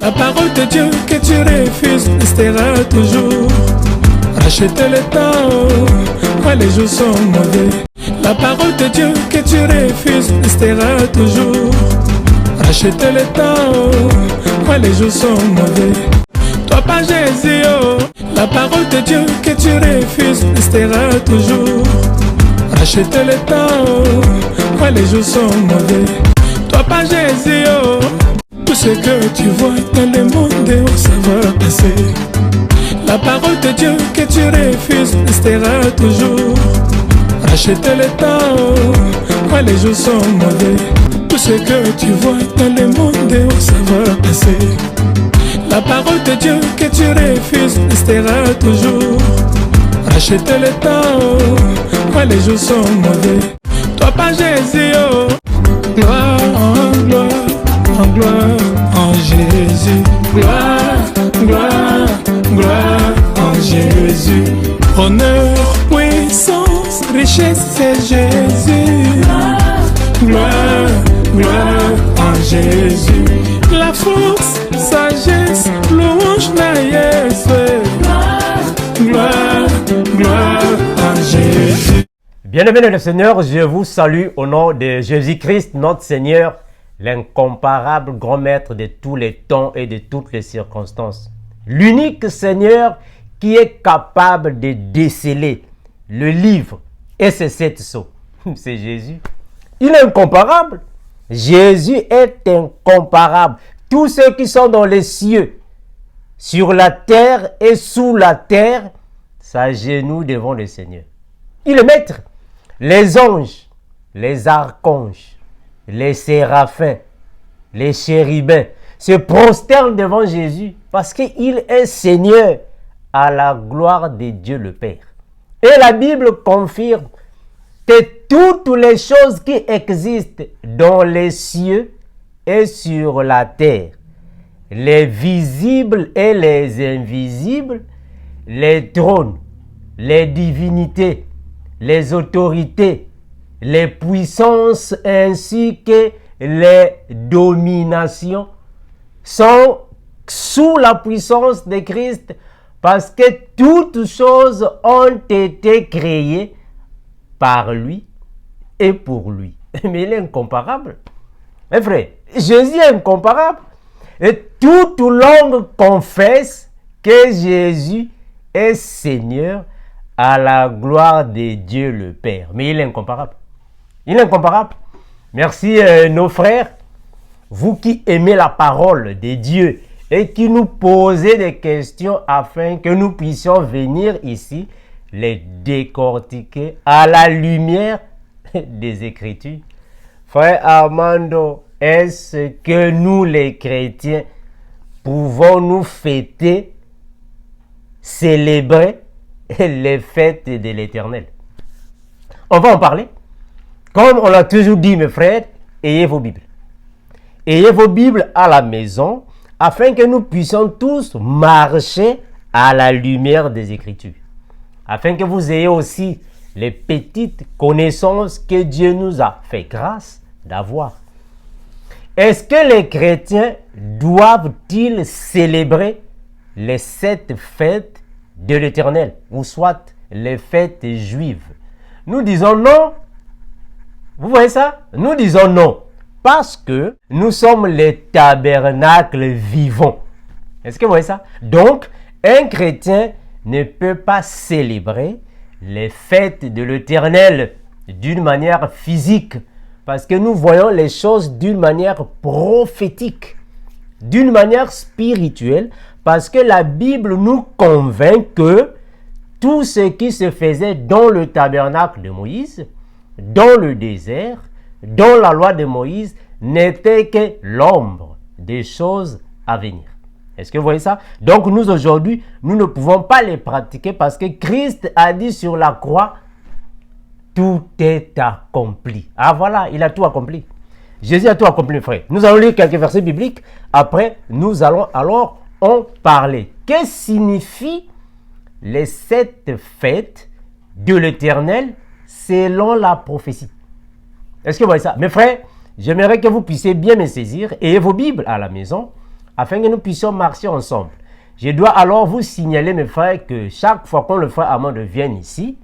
La parole de Dieu que tu refuses restera toujours. Rachète le temps, les jours sont mauvais. La parole de Dieu que tu refuses restera toujours. Rachète le temps, les jours sont mauvais. Toi pas Jésus, oh. La parole de Dieu que tu refuses restera toujours. Rachète le temps, les jours sont mauvais. Toi pas Jésus, oh. Tout ce que tu vois dans le monde, ça va passer. La parole de Dieu que tu refuses restera toujours. Rachète le temps, les jours sont mauvais. Tout ce que tu vois dans le monde, ça va passer. La parole de Dieu que tu refuses restera toujours. Rachète le temps, les jours sont mauvais. Toi pas Jésus, oh. Gloire en gloire, en gloire en Jésus. Gloire, gloire, gloire en Jésus. Honneur, puissance, richesse, c'est Jésus. Gloire, gloire en Jésus. La force, sagesse, louange, naïs. Gloire, gloire en Jésus. Bien-aimés le Seigneur, je vous salue au nom de Jésus-Christ, notre Seigneur, l'incomparable grand maître de tous les temps et de toutes les circonstances. L'unique Seigneur qui est capable de déceler le livre et ses 7 sceaux. C'est Jésus. Il est incomparable. Jésus est incomparable. Tous ceux qui sont dans les cieux, sur la terre et sous la terre, s'agenouillent devant le Seigneur. Il est maître. Les anges, les archanges, les séraphins, les chérubins se prosternent devant Jésus parce qu'il est Seigneur à la gloire de Dieu le Père. Et la Bible confirme que toutes les choses qui existent dans les cieux et sur la terre, les visibles et les invisibles, les trônes, les divinités, les autorités, les puissances ainsi que les dominations sont sous la puissance de Christ parce que toutes choses ont été créées par lui et pour lui. Mais il est incomparable. Mes frères, Jésus est incomparable. Et toute langue confesse que Jésus est Seigneur à la gloire de Dieu le Père. Mais il est incomparable. Il est incomparable. Merci nos frères, vous qui aimez la parole de Dieu et qui nous posez des questions afin que nous puissions venir ici les décortiquer à la lumière des Écritures. Frère Armando, est-ce que nous les chrétiens pouvons nous fêter, célébrer les fêtes de l'Éternel? On va en parler. Comme on l'a toujours dit, mes frères, ayez vos Bibles. Ayez vos Bibles à la maison afin que nous puissions tous marcher à la lumière des Écritures. Afin que vous ayez aussi les petites connaissances que Dieu nous a fait grâce d'avoir. Est-ce que les chrétiens doivent-ils célébrer les 7 fêtes de l'Éternel, ou soit les fêtes juives? Nous disons non. Vous voyez ça? Nous disons non. Parce que nous sommes les tabernacles vivants. Est-ce que vous voyez ça? Donc, un chrétien ne peut pas célébrer les fêtes de l'Éternel d'une manière physique. Parce que nous voyons les choses d'une manière prophétique, d'une manière spirituelle. Parce que la Bible nous convainc que tout ce qui se faisait dans le tabernacle de Moïse, dans le désert, dans la loi de Moïse, n'était que l'ombre des choses à venir. Est-ce que vous voyez ça? Donc nous aujourd'hui, nous ne pouvons pas les pratiquer parce que Christ a dit sur la croix, tout est accompli. Ah voilà, il a tout accompli. Jésus a tout accompli, frère. Nous allons lire quelques versets bibliques. Après, nous allons alors en parler. Que signifient les 7 fêtes de l'Éternel selon la prophétie? Est-ce que vous voyez ça? Mes frères, j'aimerais que vous puissiez bien me saisir. Ayez vos Bibles à la maison afin que nous puissions marcher ensemble. Je dois alors vous signaler, mes frères, que chaque fois que le frère Amand vient ici,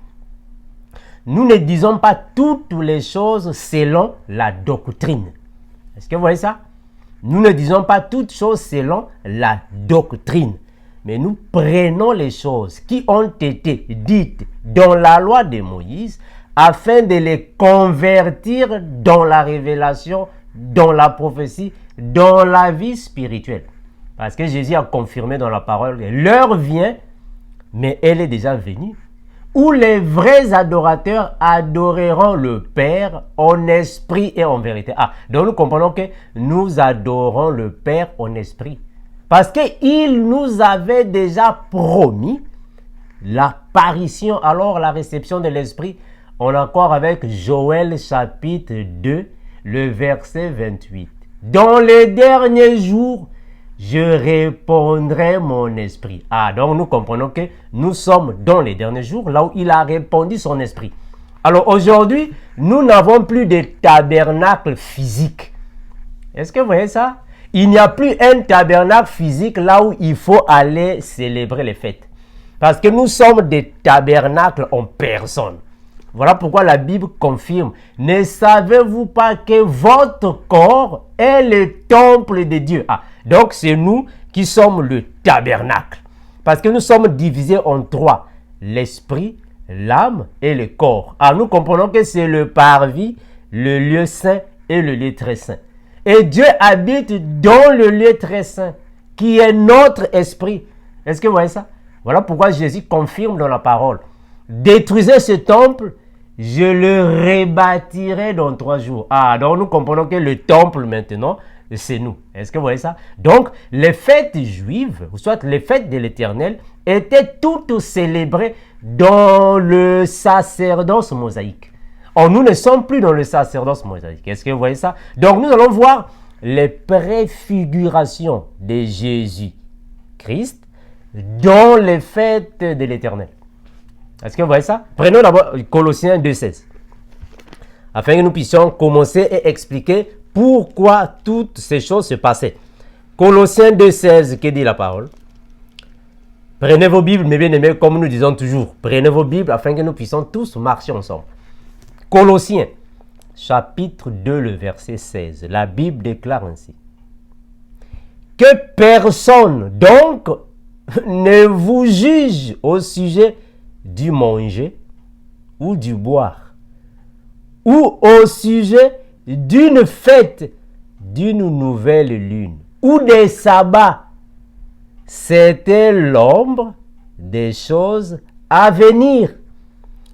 nous ne disons pas toutes les choses selon la doctrine. Est-ce que vous voyez ça? Nous ne disons pas toutes choses selon la doctrine. Mais nous prenons les choses qui ont été dites dans la loi de Moïse afin de les convertir dans la révélation, dans la prophétie, dans la vie spirituelle. Parce que Jésus a confirmé dans la parole que l'heure vient, mais elle est déjà venue, où les vrais adorateurs adoreront le Père en esprit et en vérité. Donc nous comprenons que nous adorons le Père en esprit. Parce qu'il nous avait déjà promis l'apparition, alors la réception de l'Esprit. On est encore avec Joël chapitre 2, le verset 28. Dans les derniers jours, je répondrai mon esprit. Donc nous comprenons que nous sommes dans les derniers jours, là où il a répandu son esprit. Alors aujourd'hui, nous n'avons plus de tabernacle physique. Est-ce que vous voyez ça? Il n'y a plus un tabernacle physique là où il faut aller célébrer les fêtes. Parce que nous sommes des tabernacles en personne. Voilà pourquoi la Bible confirme. Ne savez-vous pas que votre corps est le temple de Dieu? Donc c'est nous qui sommes le tabernacle. Parce que nous sommes divisés en trois. L'esprit, l'âme et le corps. Nous comprenons que c'est le parvis, le lieu saint et le lieu très saint. Et Dieu habite dans le lieu très saint, qui est notre esprit. Est-ce que vous voyez ça? Voilà pourquoi Jésus confirme dans la parole. Détruisez ce temple, je le rebâtirai dans 3 jours. Donc nous comprenons que le temple maintenant, c'est nous. Est-ce que vous voyez ça? Donc les fêtes juives, ou soit les fêtes de l'Éternel, étaient toutes célébrées dans le sacerdoce mosaïque. Nous ne sommes plus dans le sacerdoce mosaïque. Est-ce que vous voyez ça? Donc nous allons voir les préfigurations de Jésus-Christ dans les fêtes de l'Éternel. Est-ce que vous voyez ça? Prenons d'abord Colossiens 2,16 afin que nous puissions commencer et expliquer pourquoi toutes ces choses se passaient. Colossiens 2,16, que dit la parole? Prenez vos Bibles, mes bien-aimés, comme nous disons toujours. Prenez vos Bibles afin que nous puissions tous marcher ensemble. Colossiens, chapitre 2, le verset 16. La Bible déclare ainsi. Que personne, donc, ne vous juge au sujet du manger ou du boire, ou au sujet d'une fête, d'une nouvelle lune, ou des sabbats. C'était l'ombre des choses à venir.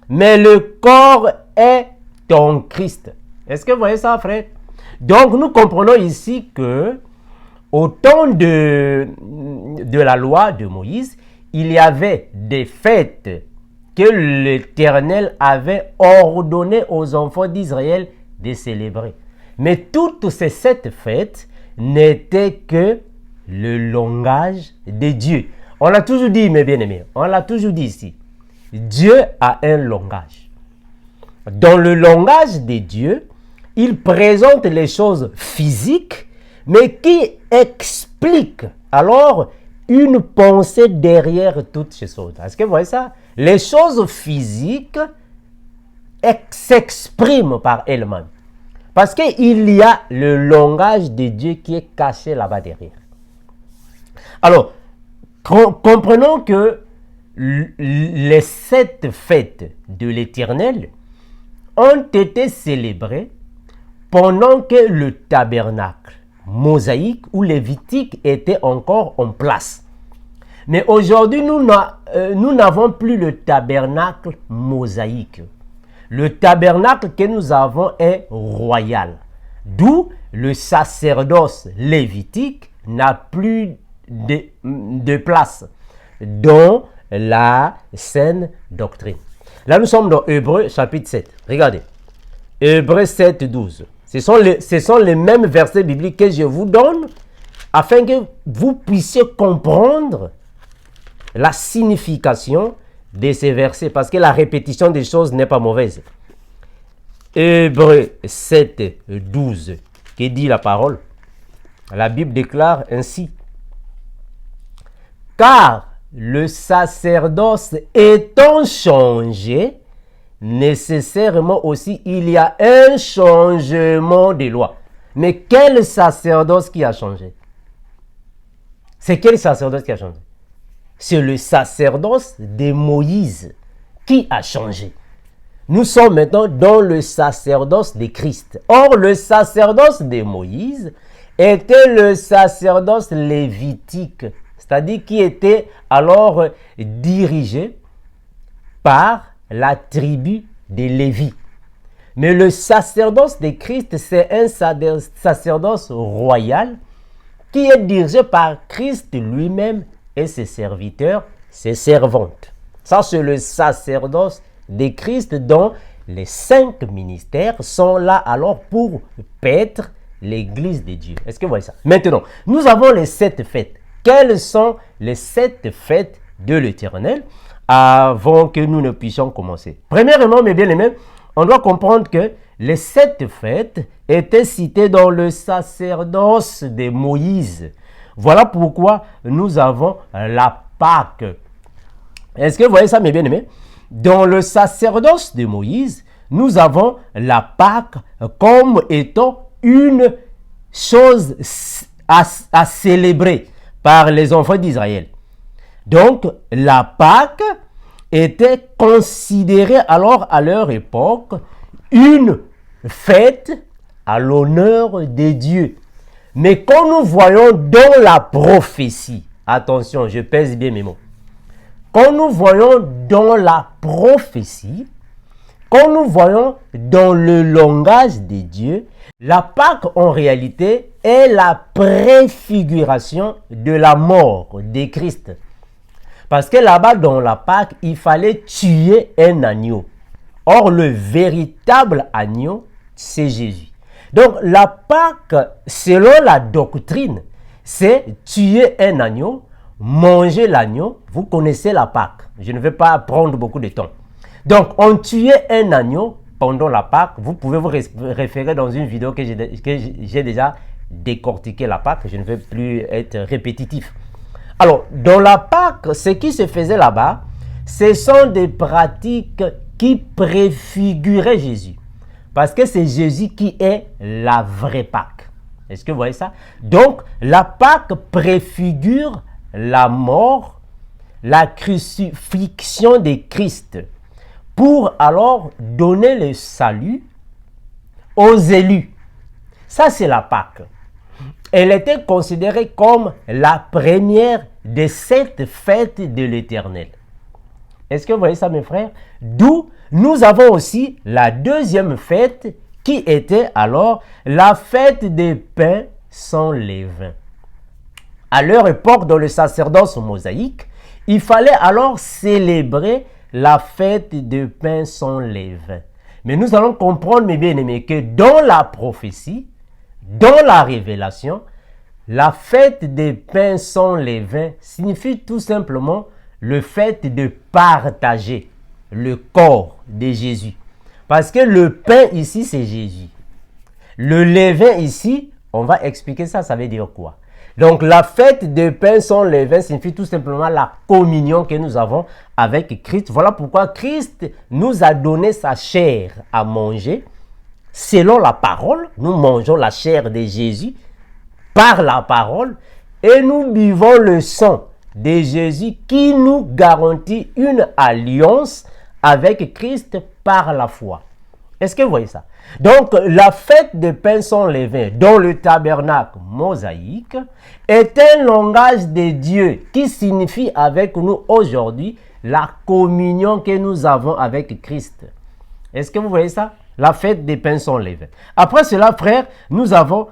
Mais le corps est en Christ. Est-ce que vous voyez ça, frère? Donc, nous comprenons ici que au temps de la loi de Moïse, il y avait des fêtes que l'Éternel avait ordonné aux enfants d'Israël de célébrer. Mais toutes ces 7 fêtes n'étaient que le langage de Dieu. On l'a toujours dit, mes bien-aimés, on l'a toujours dit ici. Dieu a un langage. Dans le langage de Dieu, il présente les choses physiques, mais qui expliquent alors une pensée derrière toutes ces choses. Est-ce que vous voyez ça? Les choses physiques s'expriment par elles-mêmes. Parce qu'il y a le langage de Dieu qui est caché là-bas derrière. Alors, comprenons que les 7 fêtes de l'Éternel ont été célébrées pendant que le tabernacle mosaïque ou lévitique était encore en place. Mais aujourd'hui, nous n'avons plus le tabernacle mosaïque. Le tabernacle que nous avons est royal. D'où le sacerdoce lévitique n'a plus de place dans la saine doctrine. Là, nous sommes dans Hébreux chapitre 7. Regardez. Hébreux 7, 12. Ce sont les mêmes versets bibliques que je vous donne afin que vous puissiez comprendre la signification de ces versets, parce que la répétition des choses n'est pas mauvaise. Hébreux 7, 12, que dit la parole? La Bible déclare ainsi. Car le sacerdoce étant changé, nécessairement aussi, il y a un changement de loi. Mais quel sacerdoce qui a changé? C'est quel sacerdoce qui a changé? C'est le sacerdoce de Moïse qui a changé. Nous sommes maintenant dans le sacerdoce de Christ. Or, le sacerdoce de Moïse était le sacerdoce lévitique, c'est-à-dire qui était alors dirigé par la tribu des Lévis. Mais le sacerdoce de Christ, c'est un sacerdoce royal qui est dirigé par Christ lui-même et ses serviteurs, ses servantes. Ça, c'est le sacerdoce de Christ dont les 5 ministères sont là alors pour paître l'église de Dieu. Est-ce que vous voyez ça? Maintenant, nous avons les 7 fêtes. Quelles sont les 7 fêtes de l'Éternel avant que nous ne puissions commencer? Premièrement, mes bien-aimés, on doit comprendre que les 7 fêtes étaient citées dans le sacerdoce de Moïse. Voilà pourquoi nous avons la Pâque. Est-ce que vous voyez ça, mes bien-aimés? Dans le sacerdoce de Moïse, nous avons la Pâque comme étant une chose à célébrer par les enfants d'Israël. Donc, la Pâque était considérée alors à leur époque une fête à l'honneur de Dieu. Mais quand nous voyons dans la prophétie, attention, je pèse bien mes mots, quand nous voyons dans la prophétie, quand nous voyons dans le langage de Dieu, la Pâque en réalité est la préfiguration de la mort de Christ. Parce que là-bas dans la Pâque, il fallait tuer un agneau. Or, le véritable agneau, c'est Jésus. Donc, la Pâque, selon la doctrine, c'est tuer un agneau, manger l'agneau. Vous connaissez la Pâque. Je ne vais pas prendre beaucoup de temps. Donc, on tuait un agneau pendant la Pâque. Vous pouvez vous référer dans une vidéo que j'ai déjà décortiqué la Pâque. Je ne vais plus être répétitif. Alors, dans la Pâque, ce qui se faisait là-bas, ce sont des pratiques qui préfiguraient Jésus. Parce que c'est Jésus qui est la vraie Pâque. Est-ce que vous voyez ça? Donc, la Pâque préfigure la mort, la crucifixion de Christ, pour alors donner le salut aux élus. Ça, c'est la Pâque. Elle était considérée comme la première des 7 fêtes de l'Éternel. Est-ce que vous voyez ça, mes frères? D'où nous avons aussi la deuxième fête qui était alors la fête des pains sans levain. À leur époque, dans le sacerdoce mosaïque, il fallait alors célébrer la fête des pains sans levain. Mais nous allons comprendre, mes bien-aimés, que dans la prophétie, dans la révélation, la fête des pains sans levain signifie tout simplement le fait de partager le corps de Jésus. Parce que le pain ici, c'est Jésus. Le levain ici, on va expliquer ça, ça veut dire quoi? Donc la fête des pains sans levain signifie tout simplement la communion que nous avons avec Christ. Voilà pourquoi Christ nous a donné sa chair à manger. Selon la parole, nous mangeons la chair de Jésus par la parole et nous buvons le sang de Jésus qui nous garantit une alliance avec Christ par la foi. Est-ce que vous voyez ça? Donc, la fête des pains sans levain dans le tabernacle mosaïque est un langage de Dieu qui signifie avec nous aujourd'hui la communion que nous avons avec Christ. Est-ce que vous voyez ça? La fête des pains sans levain. Après cela, frères, nous avons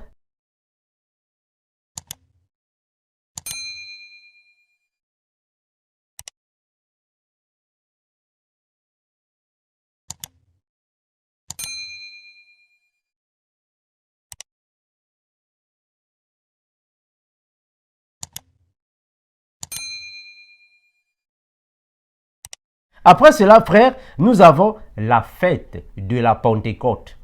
Après cela, frères, nous avons la fête de la Pentecôte.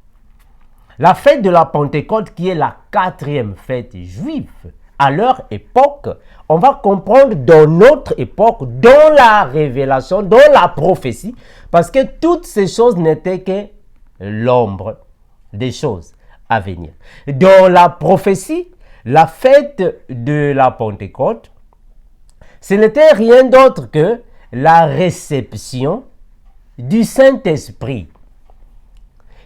La fête de la Pentecôte qui est la 4e fête juive à leur époque, on va comprendre dans notre époque, dans la révélation, dans la prophétie, parce que toutes ces choses n'étaient que l'ombre des choses à venir. Dans la prophétie, la fête de la Pentecôte, ce n'était rien d'autre que la réception du Saint-Esprit.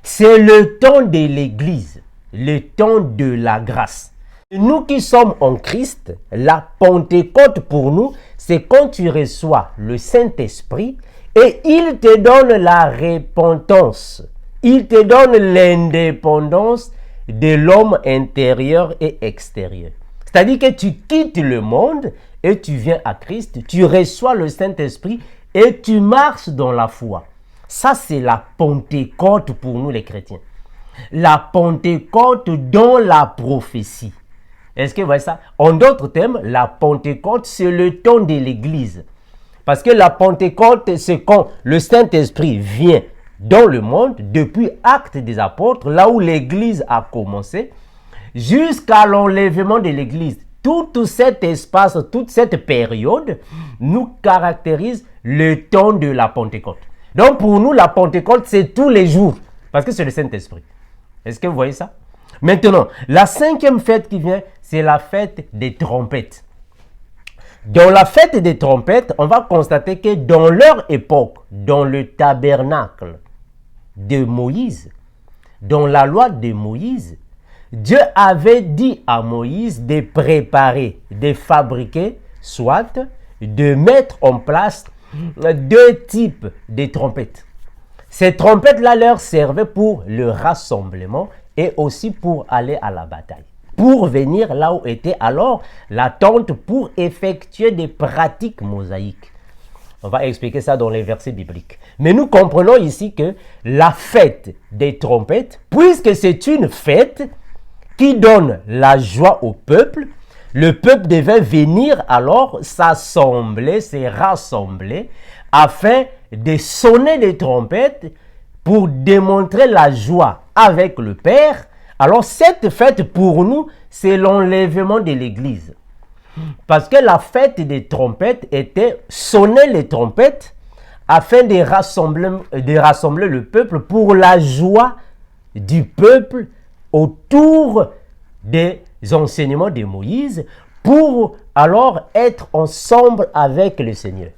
C'est le temps de l'Église, le temps de la grâce. Nous qui sommes en Christ, la Pentecôte pour nous, c'est quand tu reçois le Saint-Esprit et il te donne la repentance. Il te donne l'indépendance de l'homme intérieur et extérieur. C'est-à-dire que tu quittes le monde et tu viens à Christ, tu reçois le Saint-Esprit et tu marches dans la foi. Ça, c'est la Pentecôte pour nous les chrétiens. La Pentecôte dans la prophétie. Est-ce que vous voyez ça? En d'autres termes, la Pentecôte, c'est le temps de l'Église. Parce que la Pentecôte, c'est quand le Saint-Esprit vient dans le monde, depuis Actes des Apôtres, là où l'Église a commencé, jusqu'à l'enlèvement de l'Église. Tout cet espace, toute cette période nous caractérise le temps de la Pentecôte. Donc pour nous, la Pentecôte, c'est tous les jours, parce que c'est le Saint-Esprit. Est-ce que vous voyez ça? Maintenant, la cinquième fête qui vient, c'est la fête des trompettes. Dans la fête des trompettes, on va constater que dans leur époque, dans le tabernacle de Moïse, dans la loi de Moïse, Dieu avait dit à Moïse de préparer, de fabriquer, soit de mettre en place deux types de trompettes. Ces trompettes-là leur servaient pour le rassemblement et aussi pour aller à la bataille, pour venir là où était alors la tente pour effectuer des pratiques mosaïques. On va expliquer ça dans les versets bibliques. Mais nous comprenons ici que la fête des trompettes, puisque c'est une fête qui donne la joie au peuple, le peuple devait venir alors s'assembler, se rassembler, afin de sonner des trompettes pour démontrer la joie avec le Père. Alors cette fête pour nous, c'est l'enlèvement de l'Église. Parce que la fête des trompettes était sonner les trompettes afin de rassembler le peuple pour la joie du peuple autour des enseignements de Moïse pour alors être ensemble avec le Seigneur.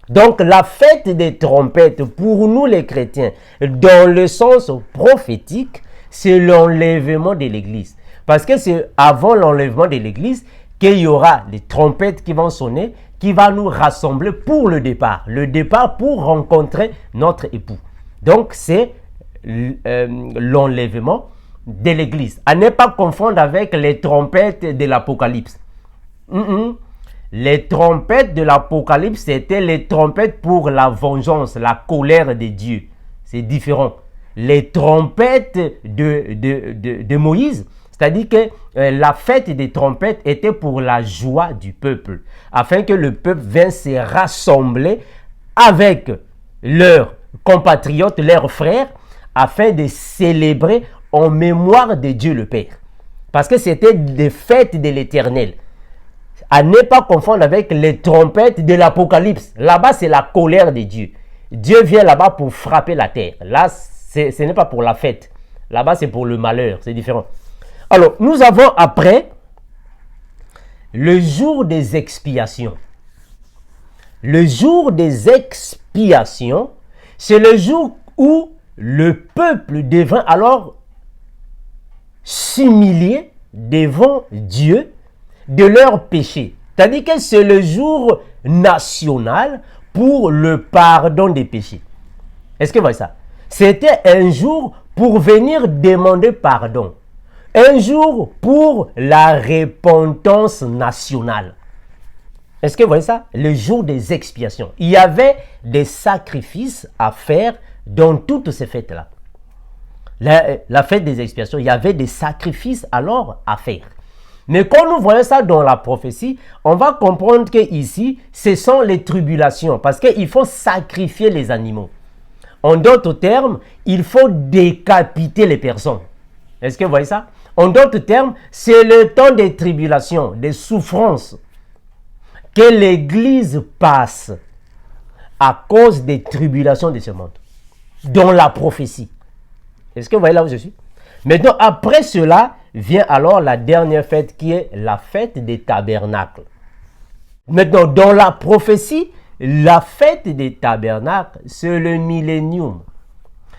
Donc la fête des trompettes pour nous les chrétiens, dans le sens prophétique, c'est l'enlèvement de l'Église. Parce que c'est avant l'enlèvement de l'Église qu'il y aura les trompettes qui vont sonner, qui va nous rassembler pour le départ. Le départ pour rencontrer notre époux. Donc c'est l'enlèvement de l'Église. À ne pas confondre avec les trompettes de l'Apocalypse. Les trompettes de l'Apocalypse, c'était les trompettes pour la vengeance, la colère de Dieu. C'est différent. Les trompettes de Moïse, c'est-à-dire que la fête des trompettes était pour la joie du peuple, afin que le peuple vienne se rassembler avec leurs compatriotes, leurs frères, afin de célébrer en mémoire de Dieu le Père. Parce que c'était des fêtes de l'Éternel. À ne pas confondre avec les trompettes de l'Apocalypse. Là-bas, c'est la colère de Dieu. Dieu vient là-bas pour frapper la terre. Là, ce n'est pas pour la fête. Là-bas, c'est pour le malheur. C'est différent. Alors, nous avons après le jour des expiations. Le jour des expiations, c'est le jour où le peuple devint alors s'humilier devant Dieu de leurs péchés. C'est-à-dire que c'est le jour national pour le pardon des péchés. Est-ce que vous voyez ça? C'était un jour pour venir demander pardon. Un jour pour la repentance nationale. Est-ce que vous voyez ça? Le jour des expiations. Il y avait des sacrifices à faire dans toutes ces fêtes-là. La fête des expiations, il y avait des sacrifices alors à faire. Mais quand nous voyons ça dans la prophétie, on va comprendre que ici, ce sont les tribulations. Parce qu'il faut sacrifier les animaux. En d'autres termes, il faut décapiter les personnes. Est-ce que vous voyez ça? En d'autres termes, c'est le temps des tribulations, des souffrances que l'Église passe à cause des tribulations de ce monde, dont la prophétie. Est-ce que vous voyez là où je suis? Maintenant, après cela, vient alors la dernière fête qui est la fête des tabernacles. Maintenant, dans la prophétie, la fête des tabernacles, c'est le millénium.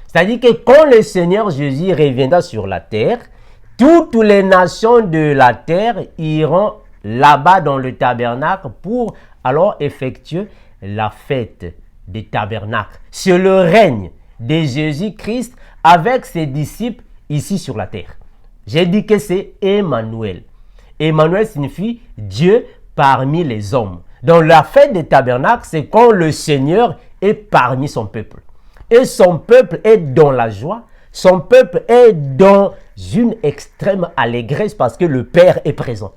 C'est-à-dire que quand le Seigneur Jésus reviendra sur la terre, toutes les nations de la terre iront là-bas dans le tabernacle pour alors effectuer la fête des tabernacles. C'est le règne de Jésus-Christ avec ses disciples ici sur la terre. J'ai dit que c'est Emmanuel. Emmanuel signifie Dieu parmi les hommes. Donc la fête des tabernacles, c'est quand le Seigneur est parmi son peuple. Et son peuple est dans la joie. Son peuple est dans une extrême allégresse parce que le Père est présent.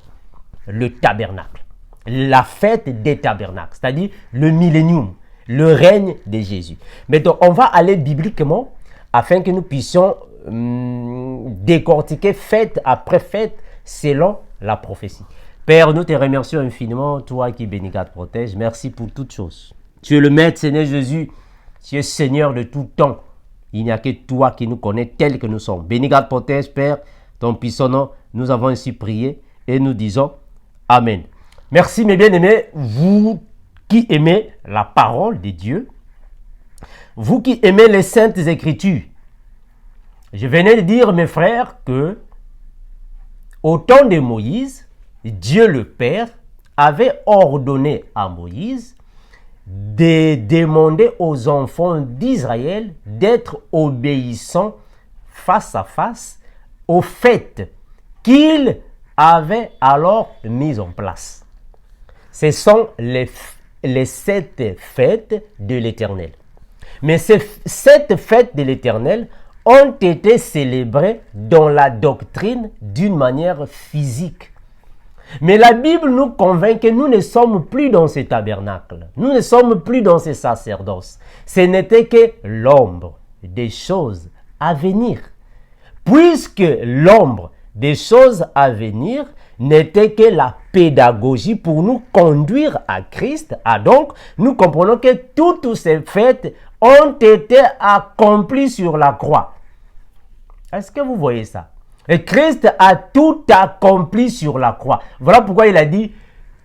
Le tabernacle. La fête des tabernacles, c'est-à-dire le millénium, le règne de Jésus. Mais donc, on va aller bibliquement afin que nous puissions décortiquer fête après fête selon la prophétie. Père, nous te remercions infiniment, toi qui bénis, garde, protège. Merci pour toutes choses. Tu es le Maître, Seigneur Jésus. Tu es Seigneur de tout temps. Il n'y a que toi qui nous connais tels que nous sommes. Bénis, garde, protège, Père, ton puissant nom. Nous avons ainsi prié et nous disons Amen. Merci mes bien-aimés, vous qui aimez la parole de Dieu, vous qui aimez les saintes écritures. Je venais de dire, mes frères, que au temps de Moïse, Dieu le Père avait ordonné à Moïse de demander aux enfants d'Israël d'être obéissants face à face aux fêtes qu'il avait alors mises en place. Ce sont les 7 fêtes de l'Éternel. Mais ces 7 fêtes de l'Éternel ont été célébrées dans la doctrine d'une manière physique. Mais la Bible nous convainc que nous ne sommes plus dans ce tabernacle. Nous ne sommes plus dans ce sacerdoce. Ce n'était que l'ombre des choses à venir. Puisque l'ombre des choses à venir n'était que la pédagogie pour nous conduire à Christ. Donc, nous comprenons que toutes ces fêtes ont été accomplies sur la croix. Est-ce que vous voyez ça? Et Christ a tout accompli sur la croix. Voilà pourquoi il a dit,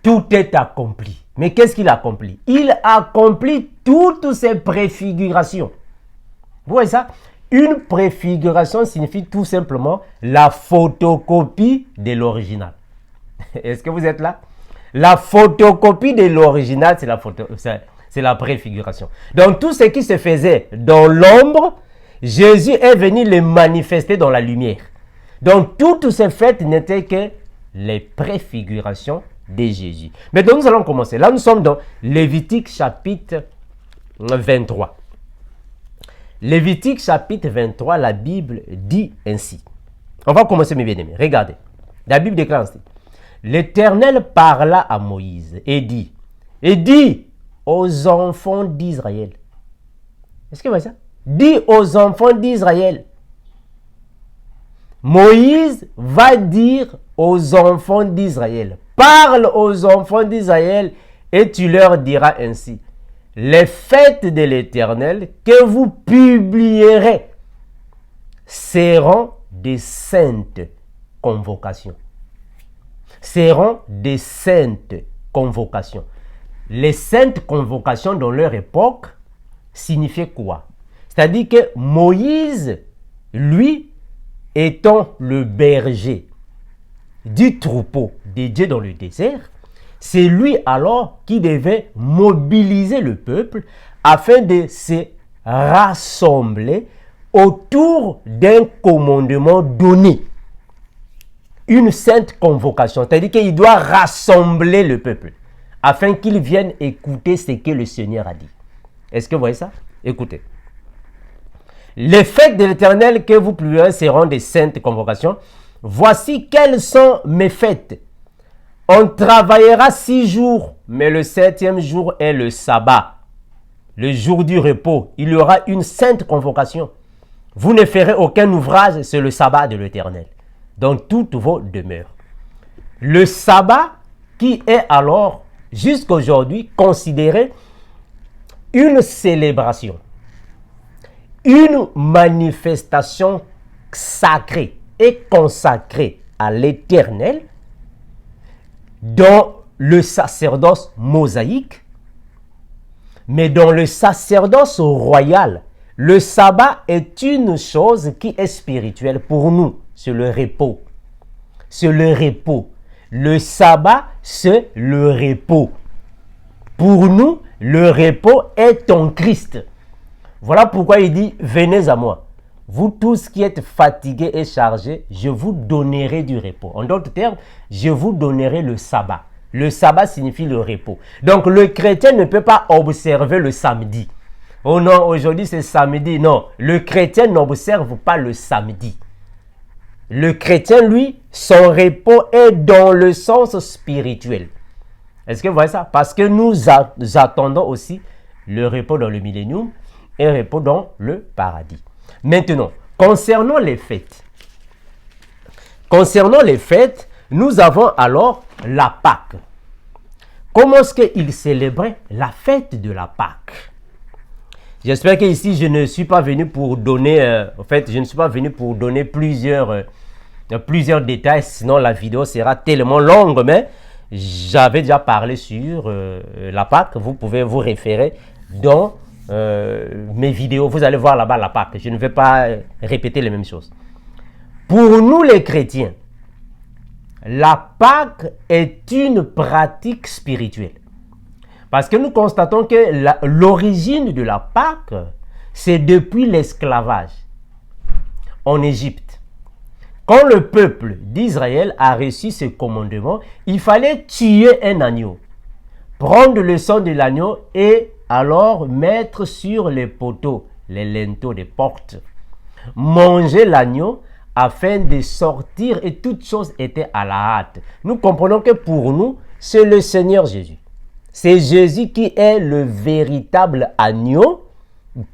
tout est accompli. Mais qu'est-ce qu'il a accompli? Il accomplit toutes ces préfigurations. Vous voyez ça? Une préfiguration signifie tout simplement la photocopie de l'original. Est-ce que vous êtes là? La photocopie de l'original, c'est la préfiguration. Donc tout ce qui se faisait dans l'ombre, Jésus est venu le manifester dans la lumière. Donc toutes ces fêtes n'étaient que les préfigurations de Jésus. Mais donc nous allons commencer. Là nous sommes dans Lévitique chapitre 23. Lévitique chapitre 23, la Bible dit ainsi. On va commencer mes bien-aimés. Regardez. La Bible déclare ainsi. L'Éternel parla à Moïse et dit aux enfants d'Israël. Est-ce que vous voyez ça? Dit aux enfants d'Israël. Moïse va dire aux enfants d'Israël. Parle aux enfants d'Israël et tu leur diras ainsi. Les fêtes de l'Éternel que vous publierez seront des saintes convocations. Seront des saintes convocations. Les saintes convocations dans leur époque signifiaient quoi? C'est-à-dire que Moïse, lui, étant le berger du troupeau de Dieu dans le désert, c'est lui alors qui devait mobiliser le peuple afin de se rassembler autour d'un commandement donné. Une sainte convocation, c'est-à-dire qu'il doit rassembler le peuple afin qu'ils viennent écouter ce que le Seigneur a dit. Est-ce que vous voyez ça? Écoutez. Les fêtes de l'Éternel que vous publierez seront des saintes convocations. Voici quelles sont mes fêtes. On travaillera 6 jours, mais le 7e jour est le sabbat, le jour du repos. Il y aura une sainte convocation. Vous ne ferez aucun ouvrage, c'est le sabbat de l'Éternel. dans toutes vos demeures. Le sabbat qui est alors, jusqu'aujourd'hui, considéré une célébration, une manifestation sacrée et consacrée à l'Éternel dans le sacerdoce mosaïque, mais dans le sacerdoce royal. Le sabbat est une chose qui est spirituelle pour nous. C'est le repos. C'est le repos. Le sabbat, c'est le repos. Pour nous, le repos est en Christ. Voilà pourquoi il dit, venez à moi. Vous tous qui êtes fatigués et chargés, je vous donnerai du repos. En d'autres termes, je vous donnerai le sabbat. Le sabbat signifie le repos. Donc le chrétien ne peut pas observer le samedi. Oh non, aujourd'hui c'est samedi. Non, le chrétien n'observe pas le samedi. Le chrétien, lui, son repos est dans le sens spirituel. Est-ce que vous voyez ça? Parce que nous attendons aussi le repos dans le millénium et le repos dans le paradis. Maintenant, concernant les fêtes. Nous avons alors la Pâque. Comment est-ce qu'ils célébraient la fête de la Pâque? J'espère qu'ici, je ne suis pas venu pour donner, plusieurs détails, sinon la vidéo sera tellement longue, mais j'avais déjà parlé sur la Pâque. Vous pouvez vous référer dans mes vidéos. Vous allez voir là-bas la Pâque. Je ne vais pas répéter les mêmes choses. Pour nous les chrétiens, la Pâque est une pratique spirituelle. Parce que nous constatons que l'origine de la Pâque, c'est depuis l'esclavage en Égypte. Quand le peuple d'Israël a reçu ce commandement, il fallait tuer un agneau, prendre le sang de l'agneau et alors mettre sur les poteaux, les linteaux des portes, manger l'agneau afin de sortir, et toutes choses étaient à la hâte. Nous comprenons que pour nous, c'est le Seigneur Jésus. C'est Jésus qui est le véritable agneau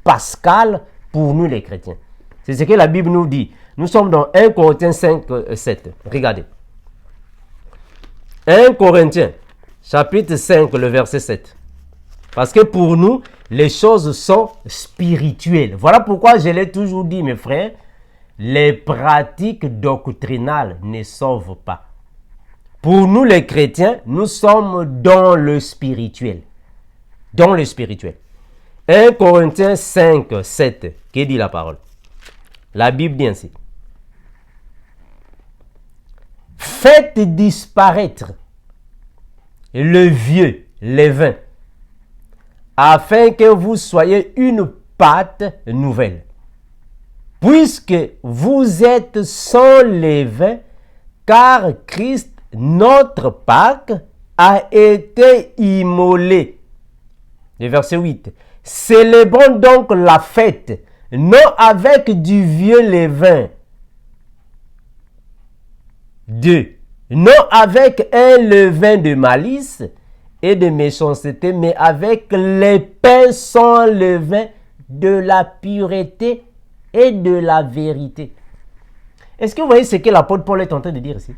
pascal pour nous les chrétiens. C'est ce que la Bible nous dit. Nous sommes dans 1 Corinthiens 5, 7. Regardez. 1 Corinthiens, chapitre 5, le verset 7. Parce que pour nous, les choses sont spirituelles. Voilà pourquoi je l'ai toujours dit, mes frères, les pratiques doctrinales ne sauvent pas. Pour nous les chrétiens, nous sommes dans le spirituel. Dans le spirituel. 1 Corinthiens 5, 7. Que dit la parole? La Bible dit ainsi. Faites disparaître le vieux levain, afin que vous soyez une pâte nouvelle. Puisque vous êtes sans levain, car Christ, notre Pâque, a été immolé. Le verset 8. Célébrons donc la fête, non avec du vieux levain. 2. Non avec un levain de malice et de méchanceté, mais avec les pains sans levain de la pureté et de la vérité. Est-ce que vous voyez ce que l'apôtre Paul est en train de dire ici?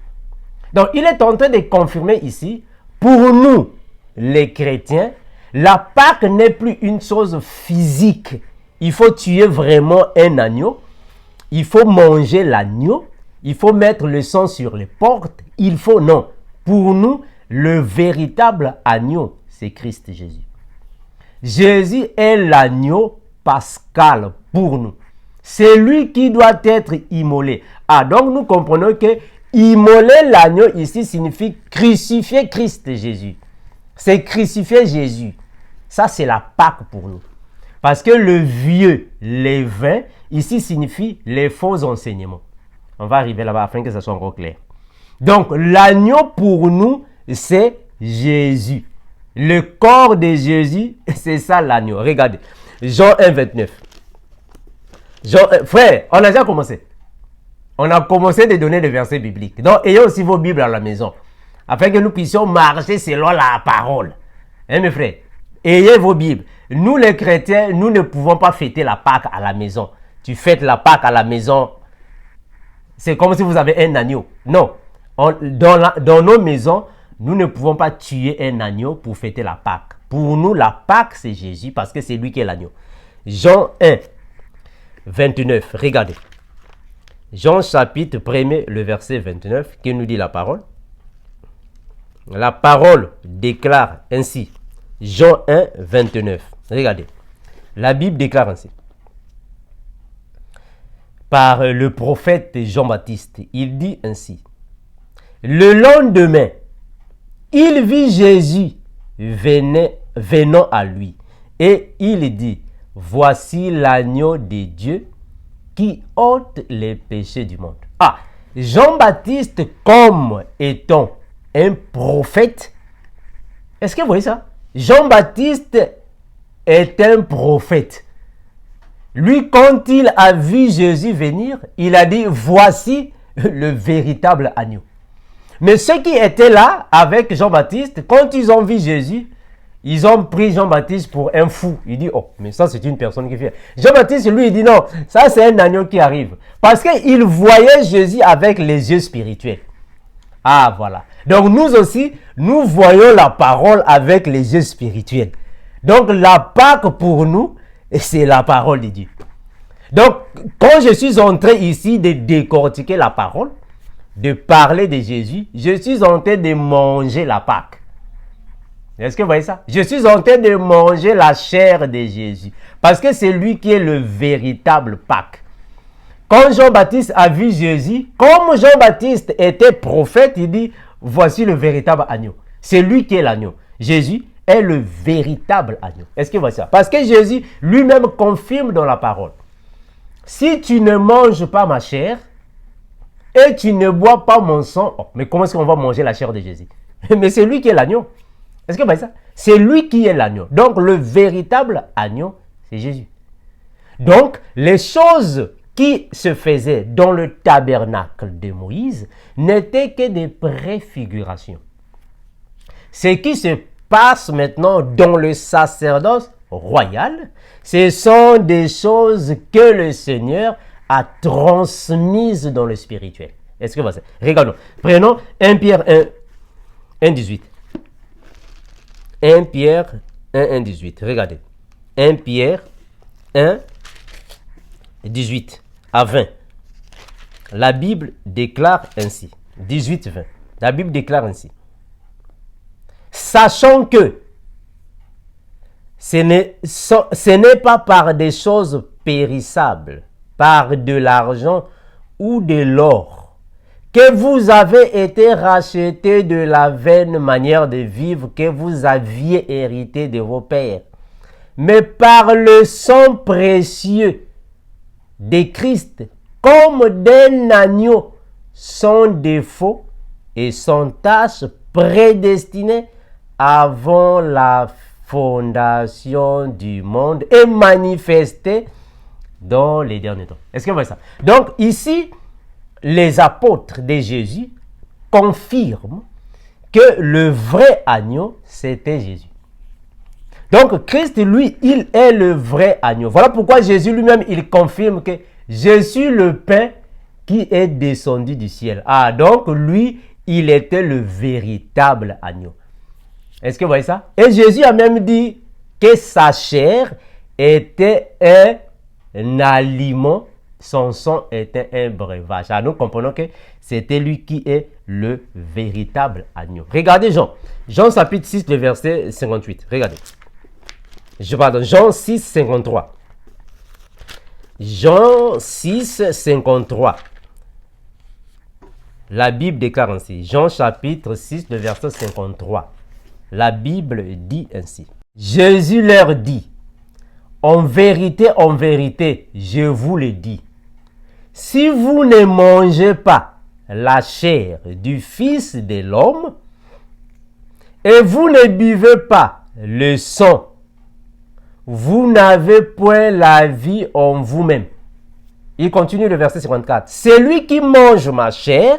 Donc, il est en train de confirmer ici, pour nous, les chrétiens, la Pâque n'est plus une chose physique. Il faut tuer vraiment un agneau. Il faut manger l'agneau. Il faut mettre le sang sur les portes. Non. Pour nous, le véritable agneau, c'est Christ Jésus. Jésus est l'agneau pascal pour nous. C'est lui qui doit être immolé. Donc nous comprenons que immoler l'agneau ici signifie crucifier Christ Jésus. C'est crucifier Jésus. Ça, c'est la Pâque pour nous. Parce que le vieux levain, ici, signifie les faux enseignements. On va arriver là-bas afin que ça soit encore clair. Donc, l'agneau pour nous, c'est Jésus. Le corps de Jésus, c'est ça l'agneau. Regardez. Jean 1, 29. Frère, on a déjà commencé. On a commencé de donner des versets bibliques. Donc, ayez aussi vos Bibles à la maison. Afin que nous puissions marcher selon la parole. Hein, mes frères? Ayez vos Bibles. Nous, les chrétiens, nous ne pouvons pas fêter la Pâque à la maison. Tu fêtes la Pâque à la maison c'est comme si vous avez un agneau. Non. Dans nos maisons, nous ne pouvons pas tuer un agneau pour fêter la Pâque. Pour nous, la Pâque, c'est Jésus parce que c'est lui qui est l'agneau. Jean 1, 29. Regardez. Jean chapitre 1er, le verset 29, qui nous dit la parole. La parole déclare ainsi. Jean 1, 29. Regardez. La Bible déclare ainsi. Par le prophète Jean-Baptiste, il dit ainsi. Le lendemain, il vit Jésus venant à lui. Et il dit, voici l'agneau de Dieu qui ôte les péchés du monde. Ah, Jean-Baptiste, comme étant un prophète, est-ce que vous voyez ça? Jean-Baptiste est un prophète. Lui, quand il a vu Jésus venir, il a dit, voici le véritable agneau. Mais ceux qui étaient là avec Jean-Baptiste, quand ils ont vu Jésus, ils ont pris Jean-Baptiste pour un fou. Il dit, oh, mais ça c'est une personne qui fait. Jean-Baptiste, lui, il dit, non, ça c'est un agneau qui arrive. Parce qu'il voyait Jésus avec les yeux spirituels. Ah, voilà. Donc nous aussi, nous voyons la parole avec les yeux spirituels. Donc la Pâque pour nous, c'est la parole de Dieu. Donc, quand je suis en train ici de décortiquer la parole, de parler de Jésus, je suis en train de manger la Pâque. Est-ce que vous voyez ça? Je suis en train de manger la chair de Jésus. Parce que c'est lui qui est le véritable Pâque. Quand Jean-Baptiste a vu Jésus, comme Jean-Baptiste était prophète, il dit, voici le véritable agneau. C'est lui qui est l'agneau. Jésus est le véritable agneau. Est-ce que vous voyez ça? Parce que Jésus lui-même confirme dans la parole. Si tu ne manges pas ma chair et tu ne bois pas mon sang, oh, mais comment est-ce qu'on va manger la chair de Jésus? Mais c'est lui qui est l'agneau. Est-ce que vous voyez ça? C'est lui qui est l'agneau. Donc le véritable agneau, c'est Jésus. Donc les choses qui se faisaient dans le tabernacle de Moïse n'étaient que des préfigurations. Ce qui se passe maintenant dans le sacerdoce royal, ce sont des choses que le Seigneur a transmises dans le spirituel. Est-ce que vous voyez ça? Regardons. Prenons 1 Pierre 1, 18. 1 Pierre 1, 18. Regardez. 1 Pierre 1, 18 à 20. La Bible déclare ainsi. 18, 20. La Bible déclare ainsi. Sachant que ce n'est pas par des choses périssables, par de l'argent ou de l'or, que vous avez été rachetés de la vaine manière de vivre que vous aviez hérité de vos pères, mais par le sang précieux de Christ, comme d'un agneau sans défaut et sans tache, prédestiné avant la fondation du monde et manifesté dans les derniers temps. Est-ce que vous voyez ça? Donc ici, les apôtres de Jésus confirment que le vrai agneau, c'était Jésus. Donc Christ, lui, il est le vrai agneau. Voilà pourquoi Jésus lui-même, il confirme que je suis le pain qui est descendu du ciel. Ah, donc lui, il était le véritable agneau. Est-ce que vous voyez ça? Et Jésus a même dit que sa chair était un aliment, son sang était un breuvage. Alors nous comprenons que c'était lui qui est le véritable agneau. Regardez Jean. Jean chapitre 6, le verset 58. Regardez. Jean 6, 53. Jean 6, 53. La Bible déclare ainsi. Jean chapitre 6, le verset 53. La Bible dit ainsi. Jésus leur dit, en vérité, je vous le dis, si vous ne mangez pas la chair du Fils de l'homme et vous ne buvez pas le sang, vous n'avez point la vie en vous-même. Il continue le verset 54. Celui qui mange ma chair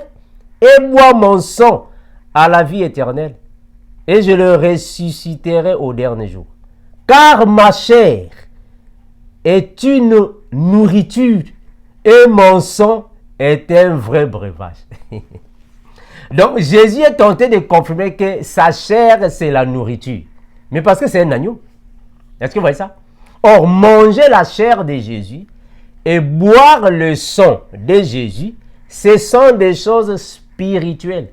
et boit mon sang a la vie éternelle, et je le ressusciterai au dernier jour. Car ma chair est une nourriture et mon sang est un vrai breuvage. Donc Jésus est tenté de confirmer que sa chair, c'est la nourriture. Mais parce que c'est un agneau. Est-ce que vous voyez ça? Or, manger la chair de Jésus et boire le sang de Jésus, ce sont des choses spirituelles.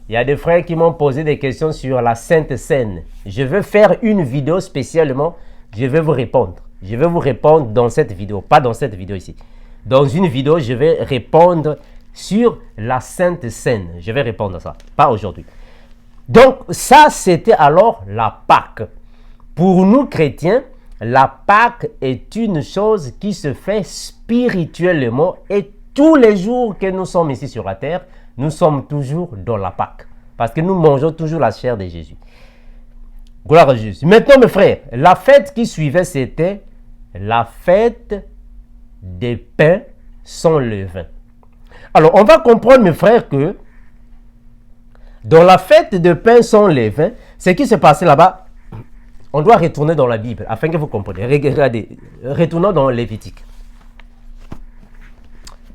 Il y a des frères qui m'ont posé des questions sur la Sainte Seine. Je vais faire une vidéo spécialement, je vais vous répondre. Je vais vous répondre dans cette vidéo, pas dans cette vidéo ici. Dans une vidéo, je vais répondre sur la Sainte Seine. Je vais répondre à ça, pas aujourd'hui. Donc, ça, c'était alors la Pâque. Pour nous chrétiens, la Pâque est une chose qui se fait spirituellement et tous les jours que nous sommes ici sur la terre, nous sommes toujours dans la Pâque. Parce que nous mangeons toujours la chair de Jésus. Gloire à Jésus. Maintenant, mes frères, la fête qui suivait, c'était la fête des pains sans levain. Alors, on va comprendre, mes frères, que dans la fête des pains sans levain, ce qui s'est passé là-bas, on doit retourner dans la Bible afin que vous compreniez. Regardez, retournons dans Lévitique.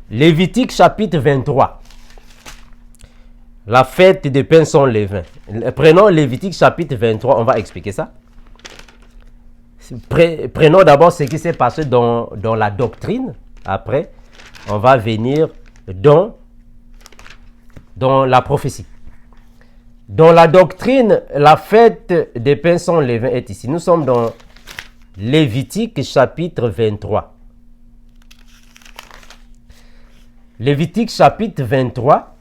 Lévitique chapitre 23. La fête des pains sans levain. Prenons Lévitique chapitre 23, on va expliquer ça. Prenons d'abord ce qui s'est passé dans la doctrine. Après, on va venir dans la prophétie. Dans la doctrine, la fête des pains sans levain est ici. Nous sommes dans Lévitique chapitre 23. Lévitique chapitre 23.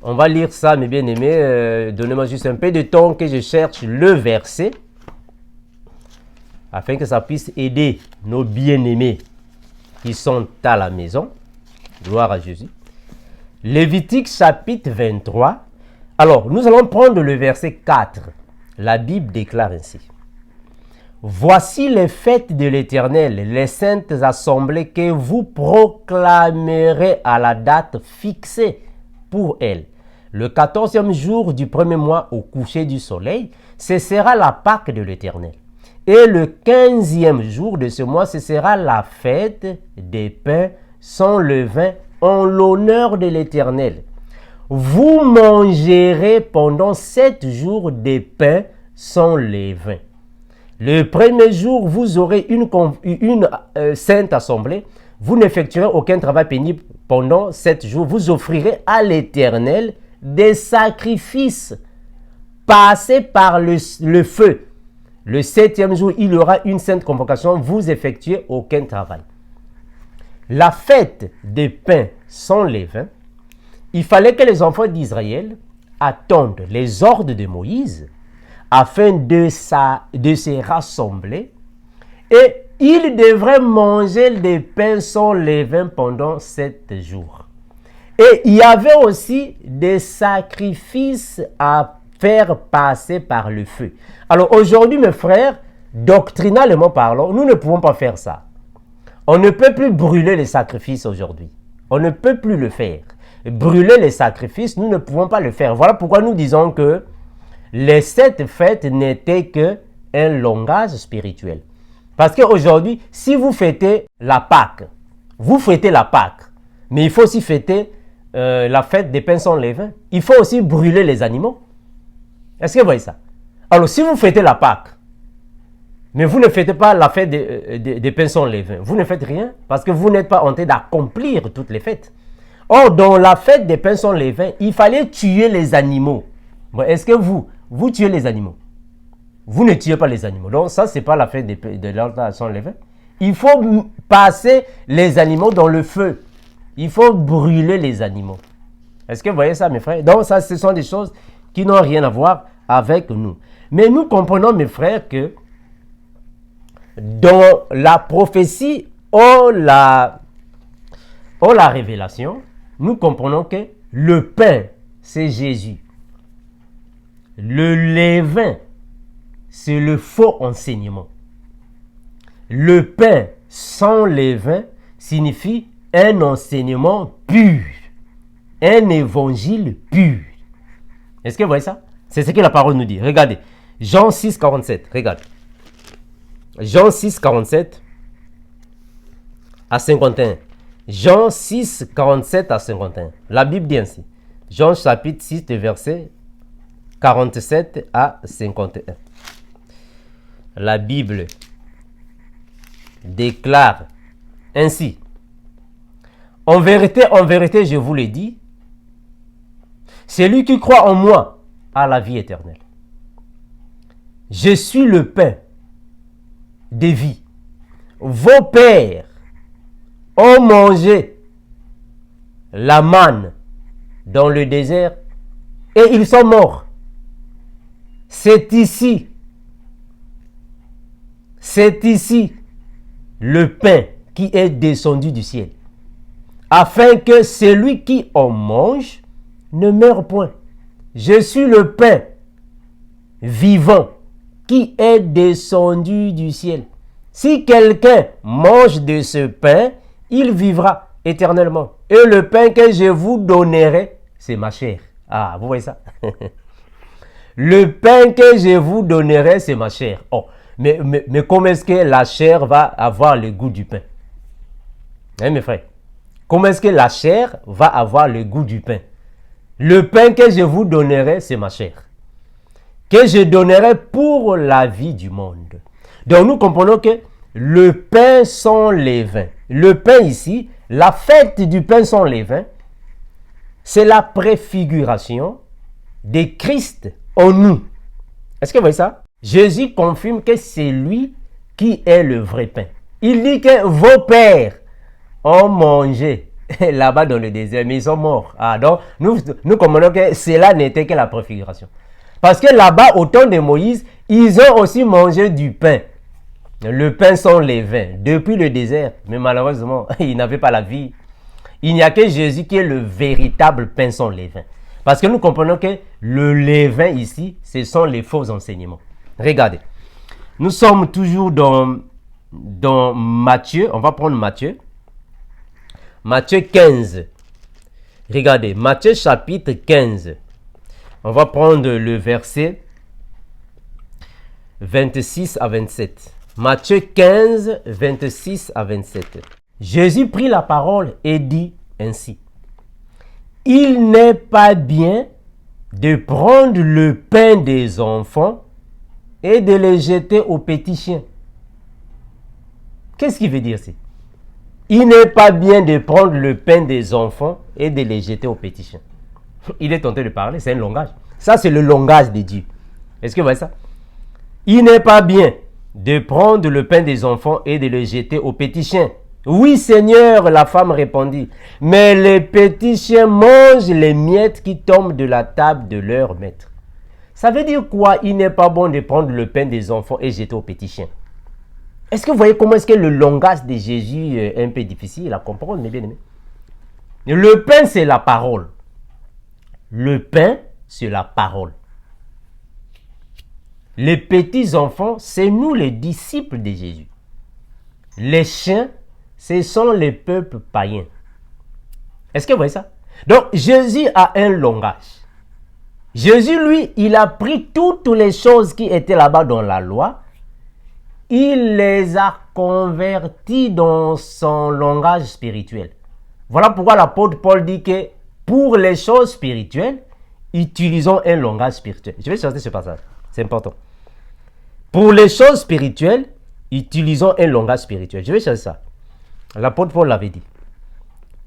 On va lire ça, mes bien-aimés. Donnez-moi juste un peu de temps que je cherche le verset afin que ça puisse aider nos bien-aimés qui sont à la maison. Gloire à Jésus. Lévitique chapitre 23. Alors, nous allons prendre le verset 4. La Bible déclare ainsi. Voici les fêtes de l'Éternel, les saintes assemblées que vous proclamerez à la date fixée pour elles. Le 14e jour du premier mois au coucher du soleil, ce sera la Pâque de l'Éternel. Et le 15e jour de ce mois, ce sera la fête des pains sans levain en l'honneur de l'Éternel. Vous mangerez pendant 7 jours des pains sans levain. Le premier jour, vous aurez une sainte assemblée. Vous n'effectuerez aucun travail pénible pendant 7 jours. Vous offrirez à l'Éternel des sacrifices passés par le feu. Le 7e jour, il y aura une sainte convocation. Vous effectuez aucun travail. La fête des pains sans levain, il fallait que les enfants d'Israël attendent les ordres de Moïse afin de se rassembler et ils devraient manger des pains sans levain pendant 7 jours. Et il y avait aussi des sacrifices à faire passer par le feu. Alors aujourd'hui, mes frères, doctrinalement parlant, nous ne pouvons pas faire ça. On ne peut plus brûler les sacrifices aujourd'hui. On ne peut plus le faire. Brûler les sacrifices, nous ne pouvons pas le faire. Voilà pourquoi nous disons que les 7 fêtes n'étaient qu'un langage spirituel. Parce qu'aujourd'hui, si vous fêtez la Pâque, vous fêtez la Pâque, mais il faut aussi fêter la fête des pains sans levain. Il faut aussi brûler les animaux. Est-ce que vous voyez ça? Alors, si vous fêtez la Pâque, mais vous ne fêtez pas la fête des pains sans levain, vous ne faites rien parce que vous n'êtes pas en train d'accomplir toutes les fêtes. Or, dans la fête des pains sans levain, il fallait tuer les animaux. Bon, est-ce que vous tuez les animaux? Vous ne tuez pas les animaux. Donc, ça, ce n'est pas la fête de l'altar sans levain. Il faut passer les animaux dans le feu. Il faut brûler les animaux. Est-ce que vous voyez ça, mes frères? Donc, ça, ce sont des choses qui n'ont rien à voir avec nous. Mais nous comprenons, mes frères, que dans la prophétie ou la révélation, nous comprenons que le pain, c'est Jésus. Le levain, c'est le faux enseignement. Le pain sans levain signifie un enseignement pur, un évangile pur. Est-ce que vous voyez ça? C'est ce que la parole nous dit. Regardez, Jean 6, 47, regarde. Jean 6, 47 à 51. Jean 6, 47 à 51. La Bible dit ainsi. Jean chapitre 6, verset 47 à 51. La Bible déclare ainsi. En vérité, je vous le dis, celui qui croit en moi a la vie éternelle. Je suis le pain de vie. Vos pères ont mangé la manne dans le désert et ils sont morts. C'est ici le pain qui est descendu du ciel, afin que celui qui en mange ne meure point. Je suis le pain vivant qui est descendu du ciel. Si quelqu'un mange de ce pain, il vivra éternellement. Et le pain que je vous donnerai, c'est ma chair. Ah, vous voyez ça? Le pain que je vous donnerai, c'est ma chair. Oh, mais comment est-ce que la chair va avoir le goût du pain? Hein, mes frères? Comment est-ce que la chair va avoir le goût du pain? Le pain que je vous donnerai, c'est ma chair, que je donnerai pour la vie du monde. Donc nous comprenons que le pain sans levain, le pain ici, la fête du pain sans levain, c'est la préfiguration de Christ en nous. Est-ce que vous voyez ça? Jésus confirme que c'est lui qui est le vrai pain. Il dit que vos pères ont mangé là-bas dans le désert, mais ils sont morts. Ah, donc nous comprenons que cela n'était que la préfiguration. Parce que là-bas, au temps de Moïse, ils ont aussi mangé du pain. Le pain sans levain, depuis le désert. Mais malheureusement, ils n'avaient pas la vie. Il n'y a que Jésus qui est le véritable pain sans levain. Parce que nous comprenons que le levain ici, ce sont les faux enseignements. Regardez. Nous sommes toujours dans Matthieu. On va prendre Matthieu. Matthieu 15. Regardez, Matthieu chapitre 15. On va prendre le verset 26 à 27. Matthieu 15, 26 à 27. Jésus prit la parole et dit ainsi. Il n'est pas bien de prendre le pain des enfants et de le jeter aux petits chiens. Qu'est-ce qu'il veut dire ici? Il n'est pas bien de prendre le pain des enfants et de les jeter aux petits chiens. Il est tenté de parler, c'est un langage. Ça, c'est le langage de Dieu. Est-ce que vous voyez ça? Il n'est pas bien de prendre le pain des enfants et de le jeter aux petits chiens. Oui, Seigneur, la femme répondit, mais les petits chiens mangent les miettes qui tombent de la table de leur maître. Ça veut dire quoi? Il n'est pas bon de prendre le pain des enfants et jeter aux petits chiens. Est-ce que vous voyez comment est-ce que le langage de Jésus est un peu difficile à comprendre, mes bien-aimés? Le pain, c'est la parole. Le pain, c'est la parole. Les petits enfants, c'est nous les disciples de Jésus. Les chiens, ce sont les peuples païens. Est-ce que vous voyez ça? Donc, Jésus a un langage. Jésus, lui, il a pris toutes les choses qui étaient là-bas dans la loi. Il les a converties dans son langage spirituel. Voilà pourquoi l'apôtre Paul dit que pour les choses spirituelles, utilisons un langage spirituel. Je vais chercher ce passage. C'est important. Pour les choses spirituelles, utilisons un langage spirituel. Je vais chercher ça. L'apôtre Paul l'avait dit.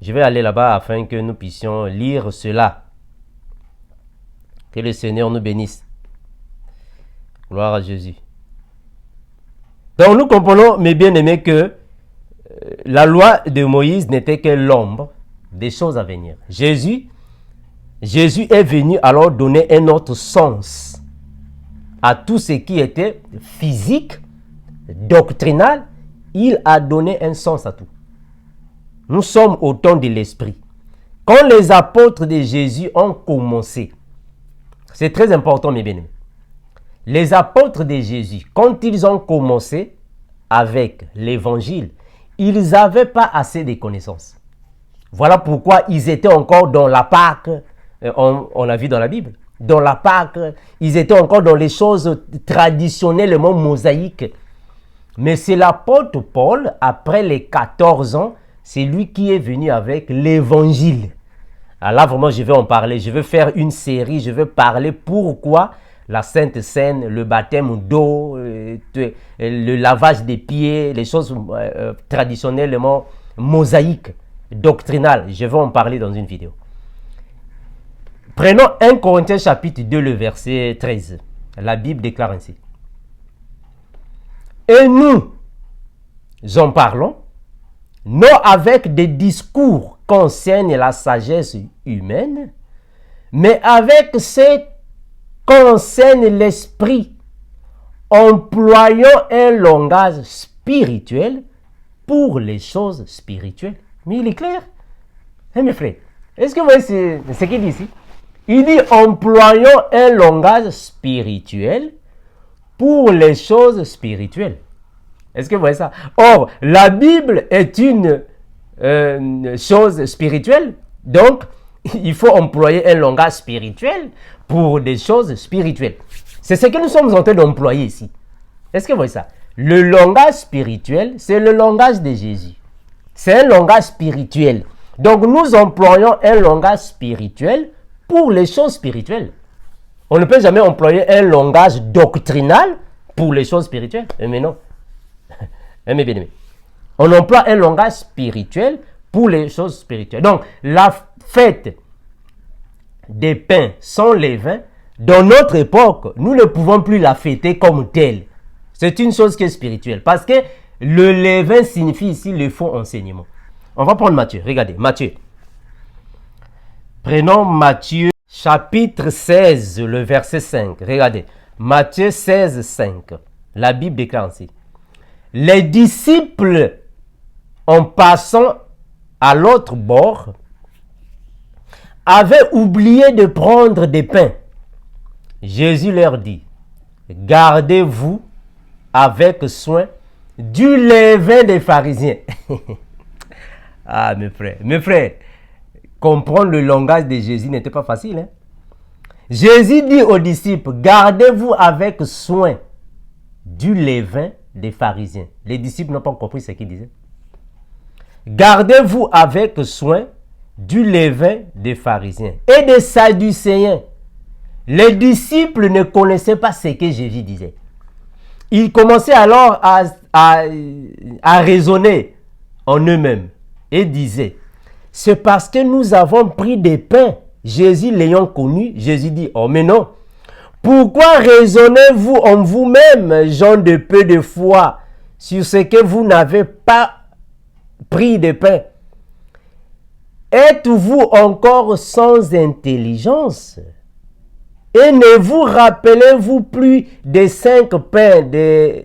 Je vais aller là-bas afin que nous puissions lire cela. Que le Seigneur nous bénisse. Gloire à Jésus. Donc nous comprenons, mes bien-aimés, que la loi de Moïse n'était que l'ombre des choses à venir. Jésus est venu alors donner un autre sens à tout ce qui était physique, doctrinal. Il a donné un sens à tout. Nous sommes au temps de l'esprit. Quand les apôtres de Jésus ont commencé, c'est très important, mes bien-aimés. Les apôtres de Jésus, quand ils ont commencé avec l'évangile, ils n'avaient pas assez de connaissances. Voilà pourquoi ils étaient encore dans la Pâque, on a vu dans la Bible, dans la Pâque, ils étaient encore dans les choses traditionnellement mosaïques. Mais c'est l'apôtre Paul, après les 14 ans, c'est lui qui est venu avec l'évangile. Alors là, vraiment, je vais en parler. Je vais faire une série, je vais parler pourquoi la Sainte Seine, le baptême d'eau, le lavage des pieds, les choses traditionnellement mosaïques, doctrinales. Je vais en parler dans une vidéo. Prenons 1 Corinthiens chapitre 2, le verset 13. La Bible déclare ainsi. Et nous en parlons, non avec des discours qui concernent la sagesse humaine, mais avec ce qui concerne l'esprit, employant un langage spirituel pour les choses spirituelles. Mais il est clair. Hein, mes frères, est-ce que vous voyez ce qu'il dit ici? Il dit employant un langage spirituel pour les choses spirituelles. Est-ce que vous voyez ça? Or, la Bible est une chose spirituelle. Donc, il faut employer un langage spirituel pour des choses spirituelles. C'est ce que nous sommes en train d'employer ici. Est-ce que vous voyez ça? Le langage spirituel, c'est le langage de Jésus. C'est un langage spirituel. Donc, nous employons un langage spirituel pour les choses spirituelles. On ne peut jamais employer un langage doctrinal pour les choses spirituelles. Mais non. Mais bien aimé. On emploie un langage spirituel pour les choses spirituelles. Donc, la fête des pains sans levain, dans notre époque, nous ne pouvons plus la fêter comme telle. C'est une chose qui est spirituelle. Parce que le levain signifie ici le faux enseignement. On va prendre Matthieu. Regardez, Matthieu. Prenons Matthieu chapitre 16, le verset 5. Regardez, Matthieu 16, 5. La Bible déclare ainsi. Les disciples, en passant à l'autre bord, avaient oublié de prendre des pains. Jésus leur dit, gardez-vous avec soin du levain des pharisiens. Ah, mes frères, comprendre le langage de Jésus n'était pas facile. Hein? Jésus dit aux disciples, gardez-vous avec soin du levain des pharisiens. Les disciples n'ont pas compris ce qu'il disait. Gardez-vous avec soin du levain des pharisiens et des sadducéens. Les disciples ne connaissaient pas ce que Jésus disait. Ils commençaient alors à raisonner en eux-mêmes et disaient, c'est parce que nous avons pris des pains. Jésus l'ayant connu, Jésus dit, oh mais non. Pourquoi raisonnez-vous en vous-même, gens de peu de foi, sur ce que vous n'avez pas pris de pain? Êtes-vous encore sans intelligence? Et ne vous rappelez-vous plus des 5 pains de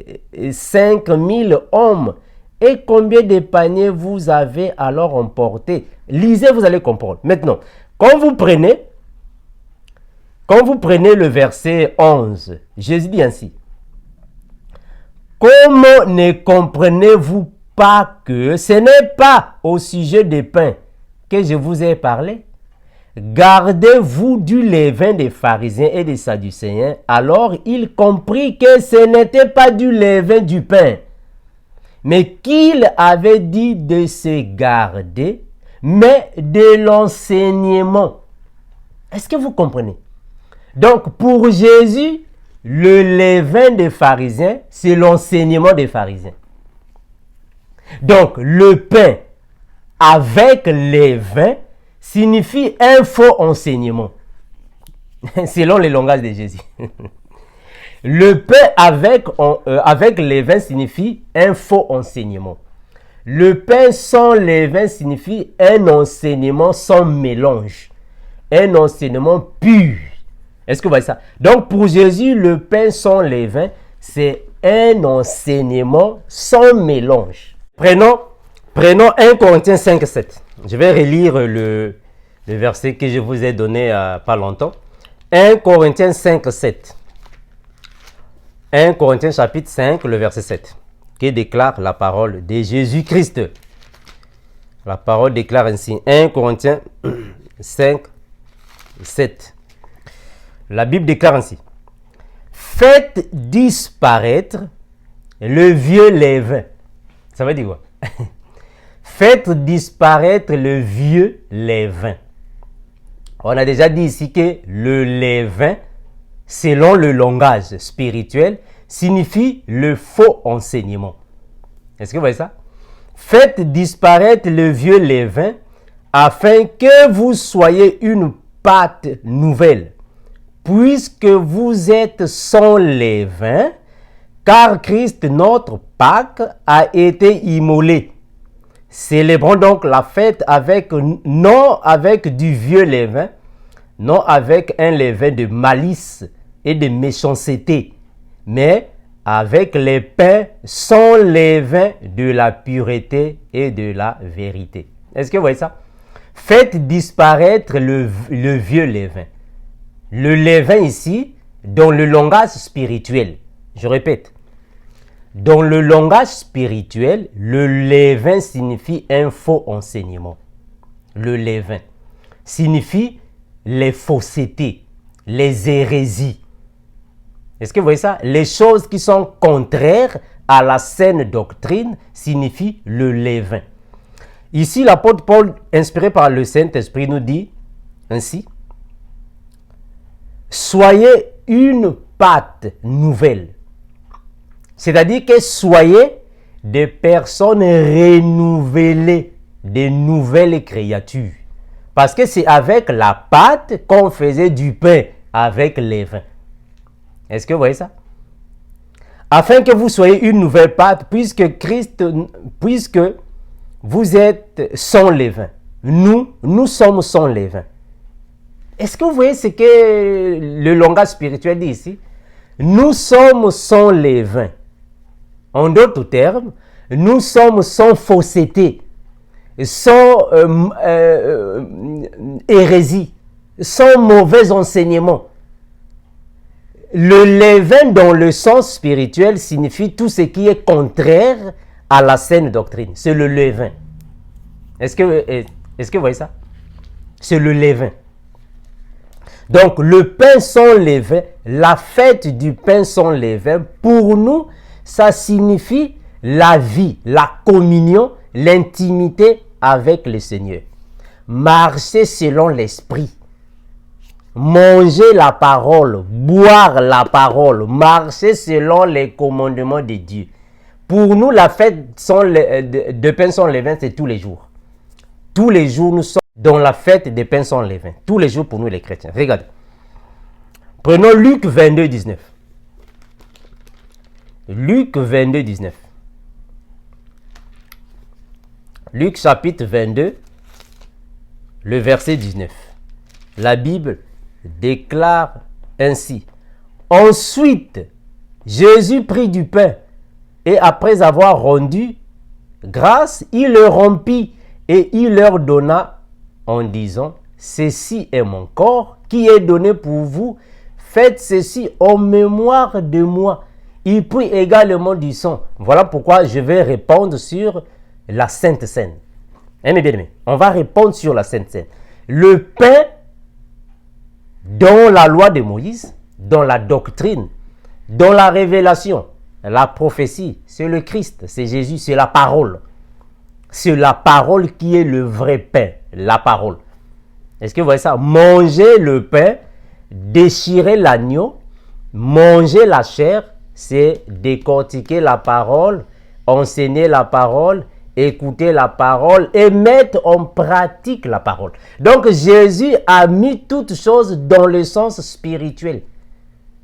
5000 hommes? Et combien de paniers vous avez alors emporté? Lisez, vous allez comprendre. Maintenant, quand vous prenez le verset 11, Jésus dit ainsi. Comment ne comprenez-vous pas que ce n'est pas au sujet des pains que je vous ai parlé? Gardez-vous du levain des pharisiens et des sadducéens. Alors il comprit que ce n'était pas du levain du pain, mais qu'il avait dit de se garder, mais de l'enseignement. Est-ce que vous comprenez? Donc pour Jésus, le levain des pharisiens, c'est l'enseignement des pharisiens. Donc le pain avec levain signifie un faux enseignement, selon le langage de Jésus. Le pain avec levain signifie un faux enseignement. Le pain sans levain signifie un enseignement sans mélange, un enseignement pur. Est-ce que vous voyez ça? Donc pour Jésus, le pain sans levain, c'est un enseignement sans mélange. Prenons 1 Corinthiens 5, 7. Je vais relire le verset que je vous ai donné pas longtemps. 1 Corinthiens 5, 7. 1 Corinthiens chapitre 5, le verset 7, qui déclare la parole de Jésus-Christ. La parole déclare ainsi, 1 Corinthiens 5, 7. La Bible déclare ainsi. Faites disparaître le vieux levain. Ça veut dire quoi? Faites disparaître le vieux levain. On a déjà dit ici que le levain, selon le langage spirituel, signifie le faux enseignement. Est-ce que vous voyez ça? Faites disparaître le vieux levain afin que vous soyez une pâte nouvelle, puisque vous êtes sans levain, car Christ, notre Pâque, a été immolé. Célébrons donc la fête non avec du vieux levain, non avec un levain de malice et de méchanceté, mais avec les pains sans levain de la pureté et de la vérité. Est-ce que vous voyez ça? Faites disparaître le vieux levain. Le levain ici, dans le langage spirituel, je répète, dans le langage spirituel, le levain signifie un faux enseignement. Le levain signifie les faussetés, les hérésies. Est-ce que vous voyez ça? Les choses qui sont contraires à la saine doctrine signifient le levain. Ici, l'apôtre Paul, inspiré par le Saint-Esprit, nous dit ainsi: soyez une pâte nouvelle. C'est-à-dire que soyez des personnes renouvelées, des nouvelles créatures. Parce que c'est avec la pâte qu'on faisait du pain avec les vins. Est-ce que vous voyez ça? Afin que vous soyez une nouvelle pâte, puisque vous êtes sans levain. Nous sommes sans levain. Est-ce que vous voyez ce que le langage spirituel dit ici? Nous sommes sans levain. En d'autres termes, nous sommes sans fausseté, sans hérésie, sans mauvais enseignement. Le levain dans le sens spirituel signifie tout ce qui est contraire à la saine doctrine. C'est le levain. Est-ce que vous voyez ça? C'est le levain. Donc, le pain sans levain, la fête du pain sans levain, pour nous, ça signifie la vie, la communion, l'intimité avec le Seigneur. Marcher selon l'esprit. Manger la parole, boire la parole, marcher selon les commandements de Dieu. Pour nous, la fête de pain sans levain, c'est tous les jours. Tous les jours, nous sommes dans la fête des pains sans levain. Tous les jours pour nous les chrétiens. Regardez. Prenons Luc 22, 19. Luc 22, 19. Luc chapitre 22, le verset 19. La Bible déclare ainsi: ensuite, Jésus prit du pain et après avoir rendu grâce, il le rompit et il leur donna en disant: ceci est mon corps qui est donné pour vous, faites ceci en mémoire de moi. Il prit également du sang. Voilà pourquoi je vais répondre sur la Sainte Seine. Mes bien-aimés, on va répondre sur la Sainte Seine. Le pain dans la loi de Moïse, dans la doctrine, dans la révélation, la prophétie, c'est le Christ, c'est Jésus, c'est la parole. C'est la parole qui est le vrai pain, la parole. Est-ce que vous voyez ça? Manger le pain, déchirer l'agneau, manger la chair, c'est décortiquer la parole, enseigner la parole, écouter la parole et mettre en pratique la parole. Donc Jésus a mis toutes choses dans le sens spirituel.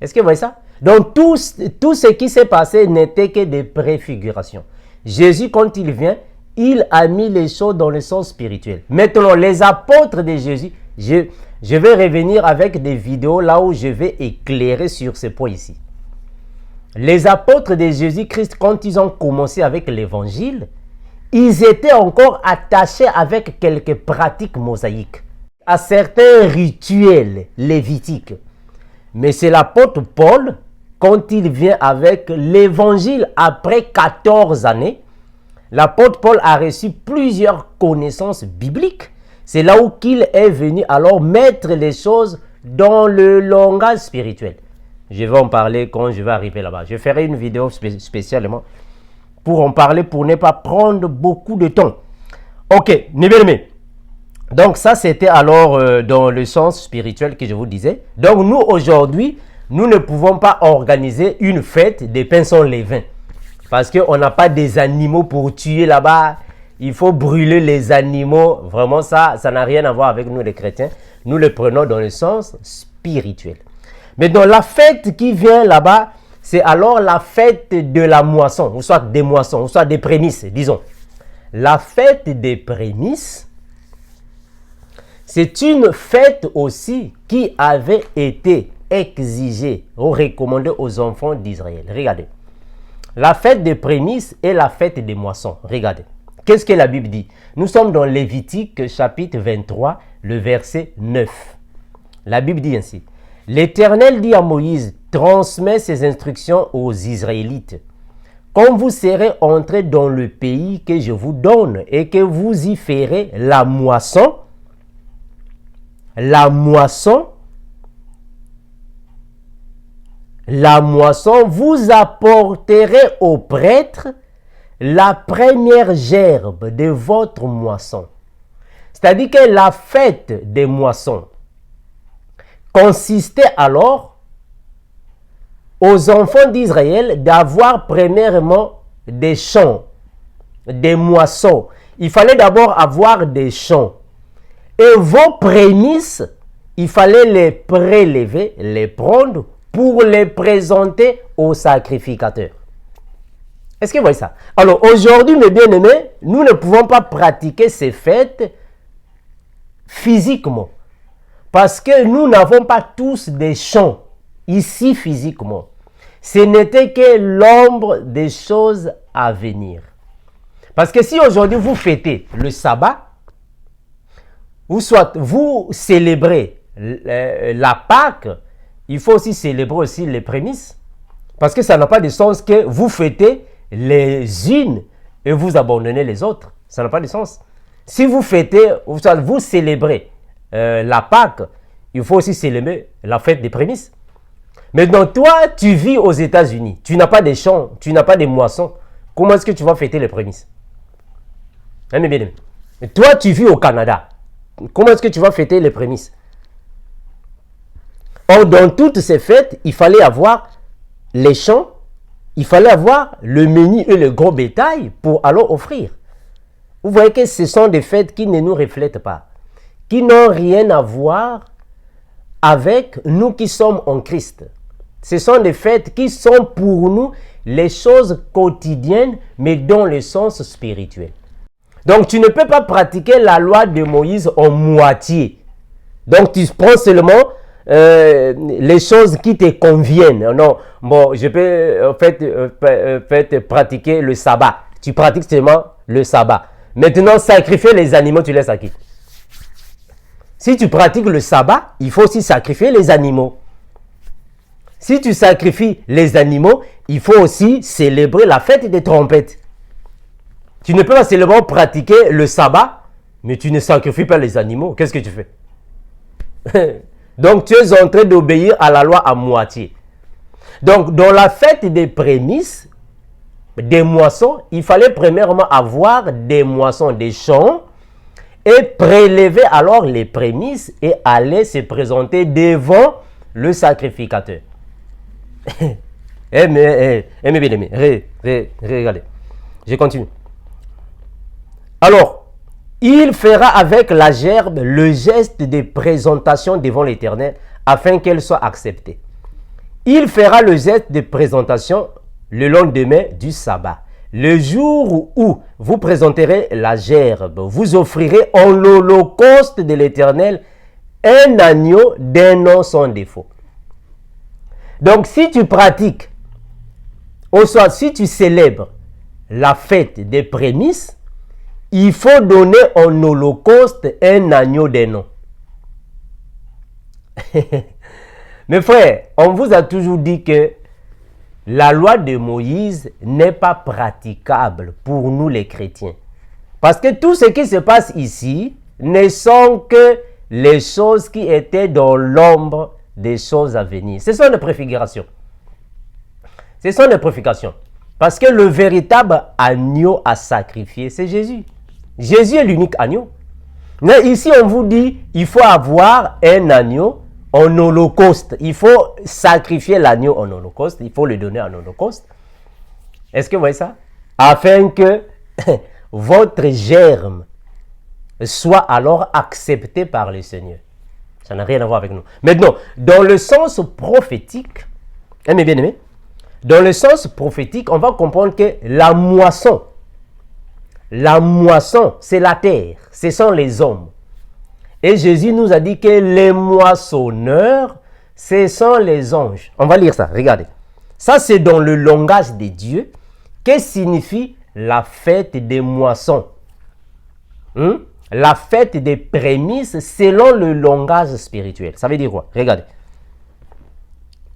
Est-ce que vous voyez ça? Donc tout ce qui s'est passé n'était que des préfigurations. Jésus, quand il vient, il a mis les choses dans le sens spirituel. Maintenant, les apôtres de Jésus, je vais revenir avec des vidéos là où je vais éclairer sur ce point ici. Les apôtres de Jésus-Christ, quand ils ont commencé avec l'évangile, ils étaient encore attachés avec quelques pratiques mosaïques, à certains rituels lévitiques. Mais c'est l'apôtre Paul, quand il vient avec l'évangile après 14 années, l'apôtre Paul a reçu plusieurs connaissances bibliques. C'est là où il est venu alors mettre les choses dans le langage spirituel. Je vais en parler quand je vais arriver là-bas. Je ferai une vidéo spécialement pour en parler, pour ne pas prendre beaucoup de temps. Ok, mes bien-aimés. Donc ça, c'était alors dans le sens spirituel que je vous disais. Donc nous, aujourd'hui, nous ne pouvons pas organiser une fête des pains sans levain. Parce qu'on n'a pas des animaux pour tuer là-bas. Il faut brûler les animaux. Vraiment, ça n'a rien à voir avec nous les chrétiens. Nous le prenons dans le sens spirituel. Mais dans la fête qui vient là-bas, c'est alors la fête de la moisson, ou soit des moissons, ou soit des prémices, disons. La fête des prémices, c'est une fête aussi qui avait été exigée ou recommandée aux enfants d'Israël. Regardez. La fête des prémices et la fête des moissons. Regardez. Qu'est-ce que la Bible dit? Nous sommes dans Lévitique chapitre 23, le verset 9. La Bible dit ainsi. L'Éternel dit à Moïse, transmets ses instructions aux Israélites. Quand vous serez entrés dans le pays que je vous donne et que vous y ferez la moisson, vous apporterez au prêtre la première gerbe de votre moisson. C'est-à-dire que la fête des moissons consistait alors aux enfants d'Israël d'avoir premièrement des champs, des moissons. Il fallait d'abord avoir des champs. Et vos prémices, il fallait les prélever, les prendre pour les présenter au sacrificateur. Est-ce que vous voyez ça? Alors aujourd'hui, mes bien-aimés, nous ne pouvons pas pratiquer ces fêtes physiquement. Parce que nous n'avons pas tous des champs ici physiquement. Ce n'était que l'ombre des choses à venir. Parce que si aujourd'hui vous fêtez le sabbat, ou soit vous célébrez la Pâque, il faut aussi célébrer aussi les prémices. Parce que ça n'a pas de sens que vous fêtez les unes et vous abandonnez les autres. Ça n'a pas de sens. Si vous fêtez, vous célébrez la Pâque, il faut aussi célébrer la fête des prémices. Maintenant, toi, tu vis aux États-Unis. Tu n'as pas de champs, tu n'as pas de moissons. Comment est-ce que tu vas fêter les prémices? Hein, mes bien-aimés. Toi, tu vis au Canada. Comment est-ce que tu vas fêter les prémices? Or, dans toutes ces fêtes, il fallait avoir les champs, il fallait avoir le menu et le gros bétail pour alors offrir. Vous voyez que ce sont des fêtes qui ne nous reflètent pas, qui n'ont rien à voir avec nous qui sommes en Christ. Ce sont des fêtes qui sont pour nous les choses quotidiennes, mais dans le sens spirituel. Donc, tu ne peux pas pratiquer la loi de Moïse en moitié. Donc, tu prends seulement les choses qui te conviennent. Non, bon, je peux en fait pratiquer le sabbat. Tu pratiques seulement le sabbat. Maintenant, sacrifier les animaux, tu laisses à qui? Si tu pratiques le sabbat, il faut aussi sacrifier les animaux. Si tu sacrifies les animaux, il faut aussi célébrer la fête des trompettes. Tu ne peux pas seulement pratiquer le sabbat, mais tu ne sacrifies pas les animaux. Qu'est-ce que tu fais? Donc, tu es en train d'obéir à la loi à moitié. Donc, dans la fête des prémices, des moissons, il fallait premièrement avoir des moissons, des champs, et prélever alors les prémices et aller se présenter devant le sacrificateur. Mes bien-aimés, regardez. Je continue. Alors, il fera avec la gerbe le geste de présentation devant l'Éternel afin qu'elle soit acceptée. Il fera le geste de présentation le lendemain du sabbat. Le jour où vous présenterez la gerbe, vous offrirez en l'holocauste de l'Éternel un agneau d'un an sans défaut. Donc, si tu pratiques, ou soit si tu célèbres la fête des prémices, il faut donner en holocauste un agneau d'un an. Mes frères, on vous a toujours dit que la loi de Moïse n'est pas praticable pour nous les chrétiens. Parce que tout ce qui se passe ici ne sont que les choses qui étaient dans l'ombre des choses à venir. Ce sont des préfigurations. Ce sont des préfigurations. Parce que le véritable agneau à sacrifier, c'est Jésus. Jésus est l'unique agneau. Mais ici, on vous dit, il faut avoir un agneau en holocauste. Il faut sacrifier l'agneau en holocauste. Il faut le donner en holocauste. Est-ce que vous voyez ça? Afin que votre germe soit alors accepté par le Seigneur. Ça n'a rien à voir avec nous. Maintenant, dans le sens prophétique, mes bien-aimés, dans le sens prophétique, on va comprendre que la moisson, c'est la terre, ce sont les hommes. Et Jésus nous a dit que les moissonneurs, ce sont les anges. On va lire ça, regardez. Ça, c'est dans le langage des dieux. Qu'est-ce que signifie la fête des moissons? La fête des prémices selon le langage spirituel. Ça veut dire quoi? Regardez.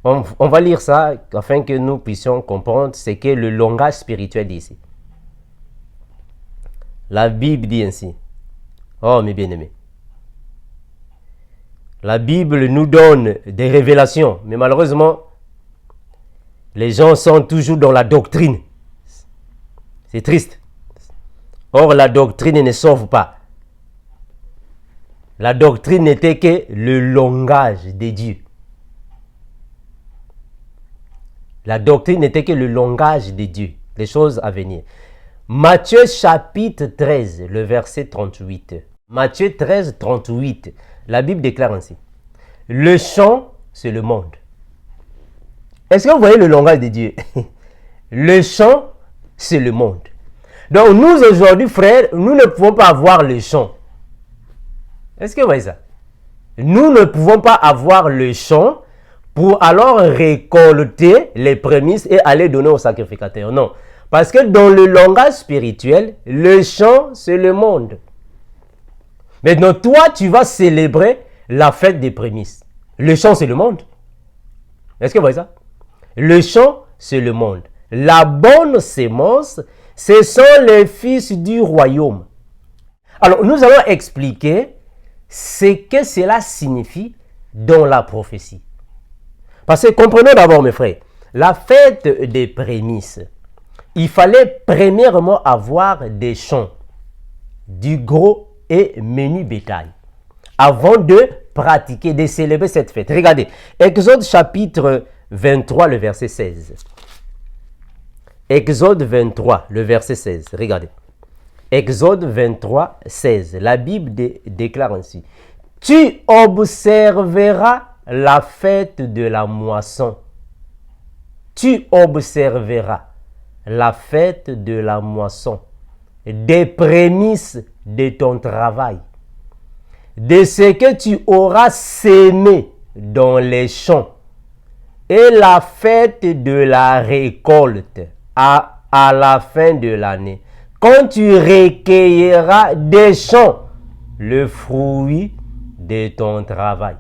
On va lire ça afin que nous puissions comprendre ce que le langage spirituel dit ici. La Bible dit ainsi. Oh, mes bien-aimés. La Bible nous donne des révélations, mais malheureusement, les gens sont toujours dans la doctrine. C'est triste. Or, la doctrine ne sauve pas. La doctrine n'était que le langage de Dieu. La doctrine n'était que le langage de Dieu, les choses à venir. Matthieu chapitre 13, le verset 38. Matthieu 13, 38. La Bible déclare ainsi. Le chant, c'est le monde. Est-ce que vous voyez le langage de Dieu? Le chant, c'est le monde. Donc nous aujourd'hui, frères, nous ne pouvons pas avoir le chant. Est-ce que vous voyez ça? Nous ne pouvons pas avoir le chant pour alors récolter les prémices et aller donner au sacrificateur. Non. Parce que dans le langage spirituel, le chant, c'est le monde. Maintenant, toi, tu vas célébrer la fête des prémices. Le chant, c'est le monde. Est-ce que vous voyez ça? Le chant, c'est le monde. La bonne sémence, ce sont les fils du royaume. Alors, nous allons expliquer ce que cela signifie dans la prophétie. Parce que comprenons d'abord, mes frères, la fête des prémices, il fallait premièrement avoir des champs, du gros et menu bétail, avant de pratiquer, de célébrer cette fête. Regardez, Exode chapitre 23, le verset 16. Exode 23, le verset 16. Regardez. Exode 23, 16. La Bible déclare ainsi. Tu observeras la fête de la moisson. Tu observeras la fête de la moisson, des prémices de ton travail, de ce que tu auras sémé dans les champs, et la fête de la récolte à la fin de l'année, quand tu recueilleras des champs le fruit de ton travail.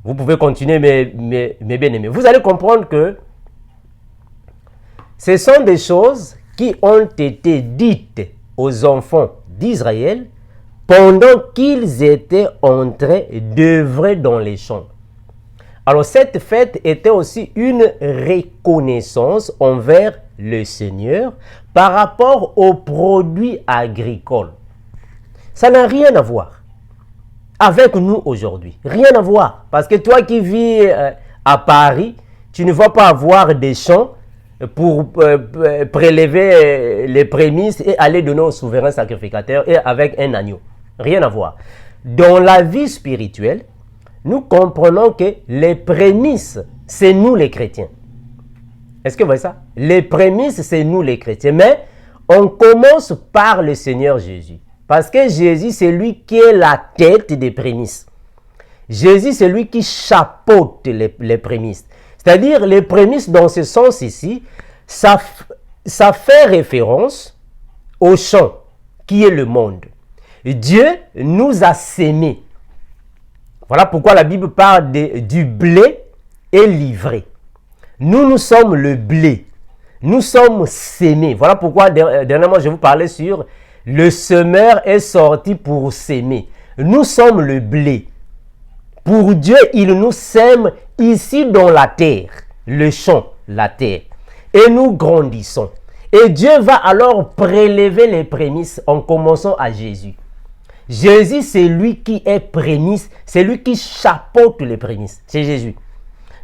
Vous pouvez continuer, mes bien-aimés. Vous allez comprendre que ce sont des choses qui ont été dites aux enfants d'Israël pendant qu'ils étaient en train d'œuvrer dans les champs. Alors cette fête était aussi une reconnaissance envers le Seigneur par rapport aux produits agricoles. Ça n'a rien à voir avec nous aujourd'hui. Rien à voir. Parce que toi qui vis à Paris, tu ne vas pas avoir des champs pour prélever les prémices et aller donner au souverain sacrificateur et avec un agneau. Rien à voir. Dans la vie spirituelle, nous comprenons que les prémices, c'est nous les chrétiens. Est-ce que vous voyez ça? Les prémices, c'est nous les chrétiens. Mais on commence par le Seigneur Jésus. Parce que Jésus, c'est lui qui est la tête des prémices. Jésus, c'est lui qui chapeaute les prémices. C'est-à-dire, les prémices, dans ce sens ici, ça fait référence au champ, qui est le monde. Dieu nous a sémés. Voilà pourquoi la Bible parle du blé et l'ivraie. Nous sommes le blé. Nous sommes sémés. Voilà pourquoi, dernièrement, je vous parlais sur le semeur est sorti pour s'aimer. Nous sommes le blé. Pour Dieu, il nous sème ici dans la terre, le champ, la terre. Et nous grandissons. Et Dieu va alors prélever les prémices en commençant à Jésus. Jésus, c'est lui qui est prémisse, c'est lui qui chapeaute les prémices. C'est Jésus.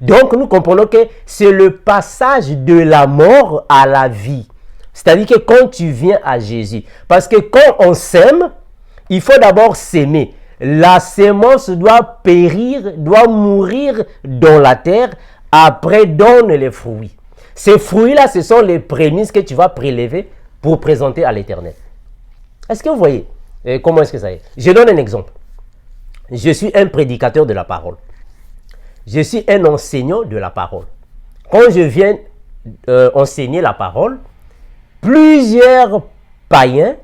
Donc, nous comprenons que c'est le passage de la mort à la vie. C'est-à-dire que quand tu viens à Jésus, parce que quand on sème, il faut d'abord s'aimer. La sémence doit périr, doit mourir dans la terre, après donne les fruits. Ces fruits-là, ce sont les prémices que tu vas prélever pour présenter à l'Éternel. Est-ce que vous voyez comment est-ce que ça est? Je donne un exemple. Je suis un prédicateur de la parole. Je suis un enseignant de la parole. Quand je viens enseigner la parole, plusieurs païens,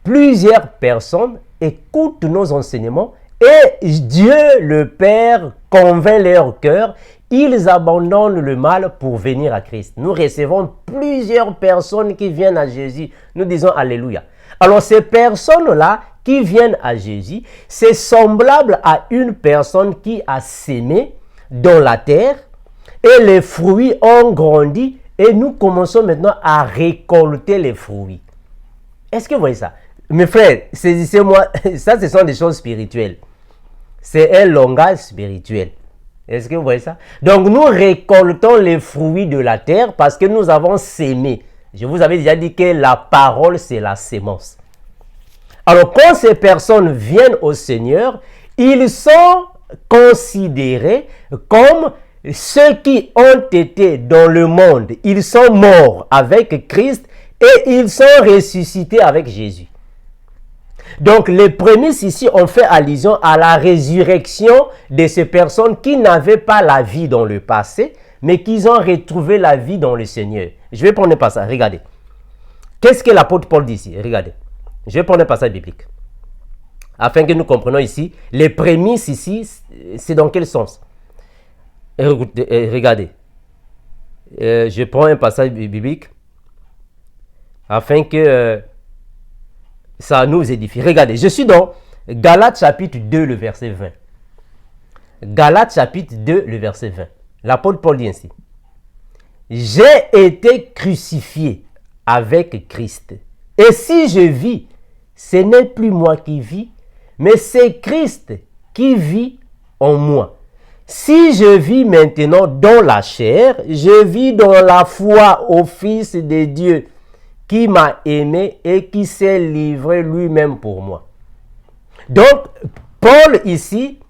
plusieurs personnes écoutent nos enseignements et Dieu le Père convainc leur cœur. Ils abandonnent le mal pour venir à Christ. Nous recevons plusieurs personnes qui viennent à Jésus. Nous disons Alléluia. Alors ces personnes-là qui viennent à Jésus, c'est semblable à une personne qui a sémé dans la terre et les fruits ont grandi et nous commençons maintenant à récolter les fruits. Est-ce que vous voyez ça? Mes frères, saisissez-moi, ça ce sont des choses spirituelles. C'est un langage spirituel. Est-ce que vous voyez ça? Donc nous récoltons les fruits de la terre parce que nous avons sémé. Je vous avais déjà dit que la parole c'est la sémence. Alors quand ces personnes viennent au Seigneur, ils sont considérés comme ceux qui ont été dans le monde. Ils sont morts avec Christ et ils sont ressuscités avec Jésus. Donc les prémices ici ont fait allusion à la résurrection de ces personnes qui n'avaient pas la vie dans le passé, mais qui ont retrouvé la vie dans le Seigneur. Je vais prendre un passage, regardez. Qu'est-ce que l'apôtre Paul dit ici? Regardez. Je vais prendre un passage biblique. Afin que nous comprenions ici, les prémices ici, c'est dans quel sens? Regardez. Je prends un passage biblique afin que ça nous édifie. Regardez, je suis dans Galates chapitre 2, le verset 20. Galates chapitre 2, le verset 20. L'apôtre Paul dit ainsi. J'ai été crucifié avec Christ. Et si je vis, ce n'est plus moi qui vis, mais c'est Christ qui vit en moi. Si je vis maintenant dans la chair, je vis dans la foi au Fils de Dieu qui m'a aimé et qui s'est livré lui-même pour moi. Donc, Paul ici,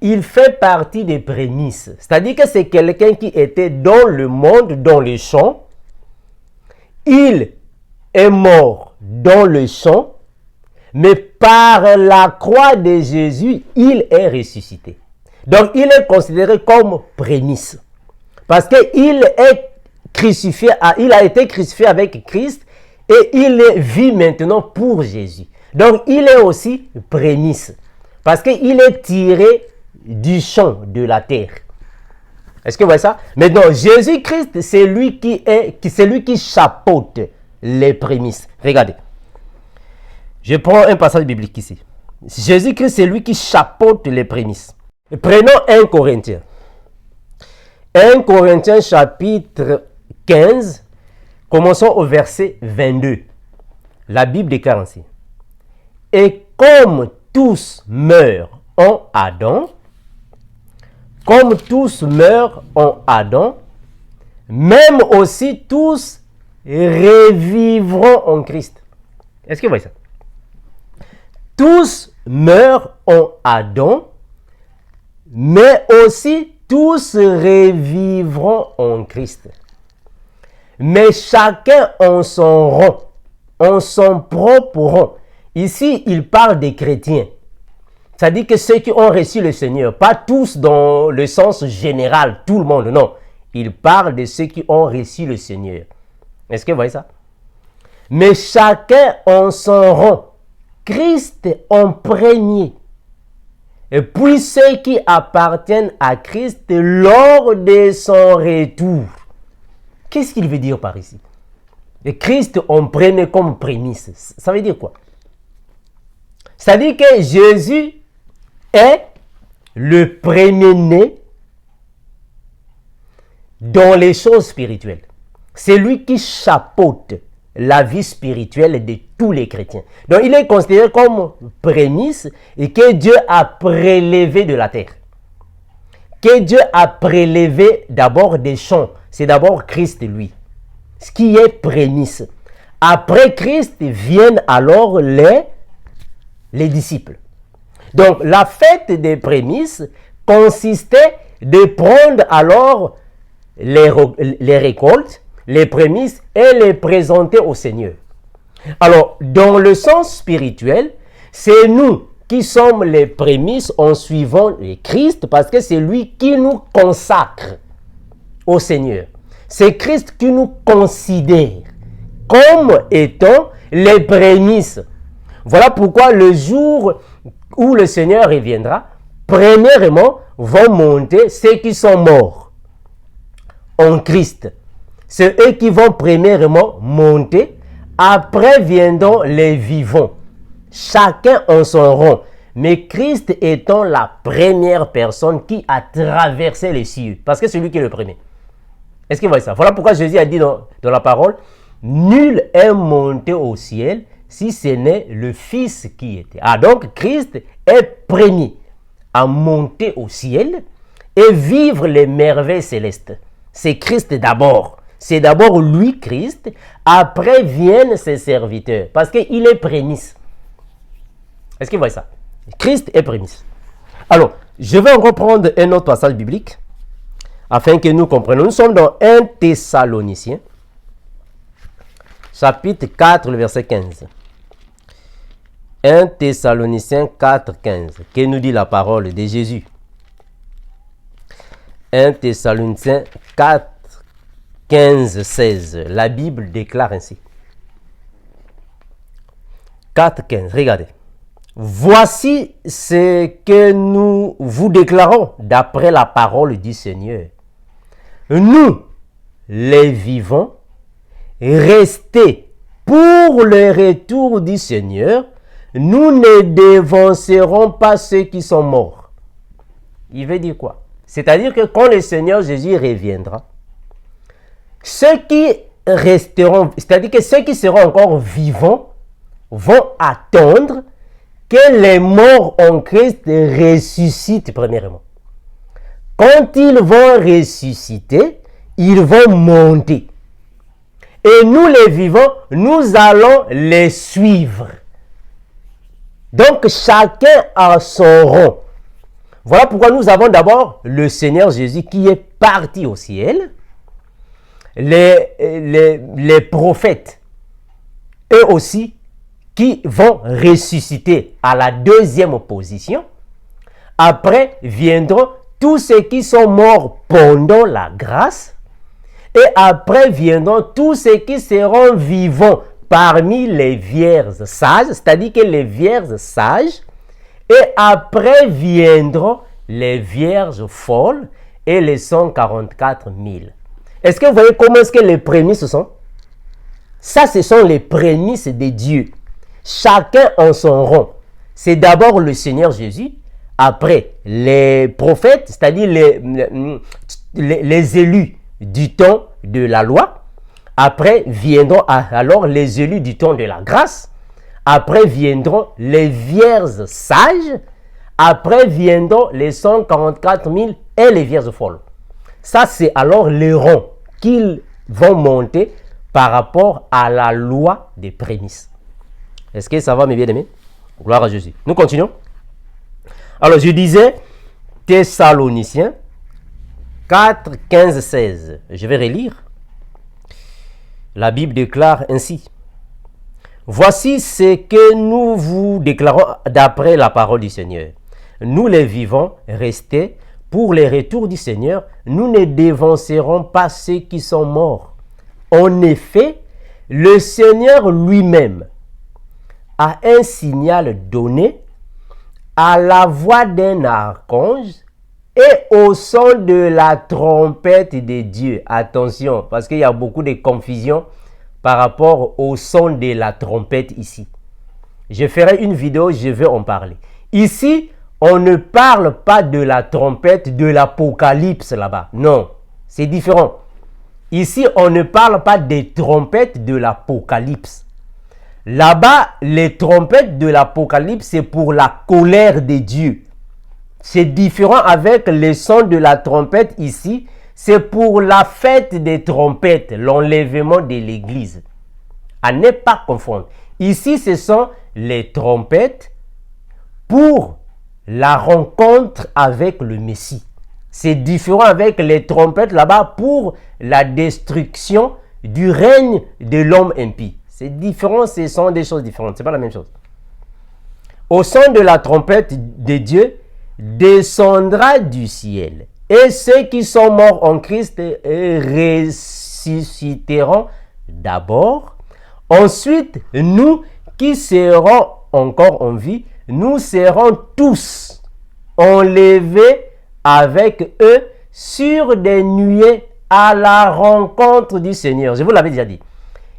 il fait partie des prémices. C'est-à-dire que c'est quelqu'un qui était dans le monde, dans les champs. Il est mort dans le champ, mais par la croix de Jésus, il est ressuscité. Donc, il est considéré comme prémisse. Parce qu'il est crucifié, il a été crucifié avec Christ et il vit maintenant pour Jésus. Donc, il est aussi prémisse. Parce qu'il est tiré du champ de la terre. Est-ce que vous voyez ça? Maintenant, Jésus-Christ, c'est lui qui chapeaute les prémices. Regardez. Je prends un passage biblique ici. Jésus-Christ, c'est lui qui chapeaute les prémices. Prenons 1 Corinthiens. 1 Corinthiens chapitre 15. Commençons au verset 22. La Bible déclare ainsi. Et comme tous meurent en Adam, comme tous meurent en Adam, même aussi tous revivront en Christ. Est-ce que vous voyez ça? Tous meurent en Adam, mais aussi tous revivront en Christ. Mais chacun en son rang, en son propre rang. Ici, il parle des chrétiens. C'est-à-dire que ceux qui ont reçu le Seigneur, pas tous dans le sens général, tout le monde, non. Il parle de ceux qui ont reçu le Seigneur. Est-ce que vous voyez ça? Mais chacun en son rang. Christ en premier. Et puis ceux qui appartiennent à Christ lors de son retour. Qu'est-ce qu'il veut dire par ici? Et Christ en premier comme prémisse. Ça veut dire quoi? Ça veut dire que Jésus est le premier-né dans les choses spirituelles. C'est lui qui chapeaute la vie spirituelle de tous les chrétiens. Donc, il est considéré comme prémisse et que Dieu a prélevé de la terre. Que Dieu a prélevé d'abord des champs. C'est d'abord Christ, lui. Ce qui est prémisse. Après Christ viennent alors les disciples. Donc, la fête des prémices consistait de prendre alors les récoltes, les prémices et les présenter au Seigneur. Alors, dans le sens spirituel, c'est nous qui sommes les prémices en suivant le Christ parce que c'est lui qui nous consacre au Seigneur. C'est Christ qui nous considère comme étant les prémices. Voilà pourquoi le jour où le Seigneur reviendra, premièrement, vont monter ceux qui sont morts en Christ. C'est eux qui vont premièrement monter. Après viendront les vivants. Chacun en son rang. Mais Christ étant la première personne qui a traversé les cieux. Parce que c'est lui qui est le premier. Est-ce que vous voyez ça? Voilà pourquoi Jésus a dit dans la parole, nul est monté au ciel si ce n'est le Fils qui était. Ah, donc Christ est premier à monter au ciel et vivre les merveilles célestes. C'est Christ d'abord. C'est d'abord lui, Christ. Après viennent ses serviteurs. Parce qu'il est prémisse. Est-ce que vous voyez ça? Christ est prémisse. Alors, je vais reprendre un autre passage biblique afin que nous comprenions. Nous sommes dans 1 Thessaloniciens, chapitre 4, le verset 15. 1 Thessaloniciens 4, 15. Que nous dit la parole de Jésus? 1 Thessaloniciens 4, 15, 16. La Bible déclare ainsi. 4, 15. Regardez. Voici ce que nous vous déclarons d'après la parole du Seigneur. Nous, les vivants, restés pour le retour du Seigneur, nous ne dévancerons pas ceux qui sont morts. Il veut dire quoi? C'est-à-dire que quand le Seigneur Jésus reviendra, ceux qui resteront, c'est-à-dire que ceux qui seront encore vivants, vont attendre que les morts en Christ ressuscitent premièrement. Quand ils vont ressusciter, ils vont monter. Et nous les vivants, nous allons les suivre. Donc chacun a son rang. Voilà pourquoi nous avons d'abord le Seigneur Jésus qui est parti au ciel. Les prophètes, eux aussi, qui vont ressusciter à la deuxième position. Après viendront tous ceux qui sont morts pendant la grâce. Et après viendront tous ceux qui seront vivants parmi les vierges sages, c'est-à-dire que les vierges sages. Et après viendront les vierges folles et les 144 000. Est-ce que vous voyez comment est-ce que les prémices sont? Ça, ce sont les prémices de Dieu. Chacun en son rang. C'est d'abord le Seigneur Jésus, après les prophètes, c'est-à-dire les élus du temps de la loi. Après viendront alors les élus du temps de la grâce. Après viendront les vierges sages. Après viendront les 144 000 et les vierges folles. Ça, c'est alors les rangs qu'ils vont monter par rapport à la loi des prémices. Est-ce que ça va, mes bien-aimés? Gloire à Jésus. Nous continuons. Alors, je disais, Thessaloniciens 4, 15, 16. Je vais relire. La Bible déclare ainsi. Voici ce que nous vous déclarons d'après la parole du Seigneur. Nous les vivants, restés pour les retours du Seigneur, nous ne dévancerons pas ceux qui sont morts. En effet, le Seigneur lui-même a un signal donné à la voix d'un archange et au son de la trompette de Dieu. Attention, parce qu'il y a beaucoup de confusion par rapport au son de la trompette ici. Je ferai une vidéo, je vais en parler. Ici, on ne parle pas de la trompette de l'Apocalypse là-bas. Non, c'est différent. Ici, on ne parle pas des trompettes de l'Apocalypse. Là-bas, les trompettes de l'Apocalypse, c'est pour la colère de Dieu. C'est différent avec les sons de la trompette ici. C'est pour la fête des trompettes, l'enlèvement de l'église. À ne pas confondre. Ici, ce sont les trompettes pour la rencontre avec le Messie. C'est différent avec les trompettes là-bas pour la destruction du règne de l'homme impie. C'est différent, ce sont des choses différentes. Ce n'est pas la même chose. Au son de la trompette de Dieu, descendra du ciel. Et ceux qui sont morts en Christ ressusciteront d'abord. Ensuite, nous qui serons encore en vie, nous serons tous enlevés avec eux sur des nuées à la rencontre du Seigneur. Je vous l'avais déjà dit.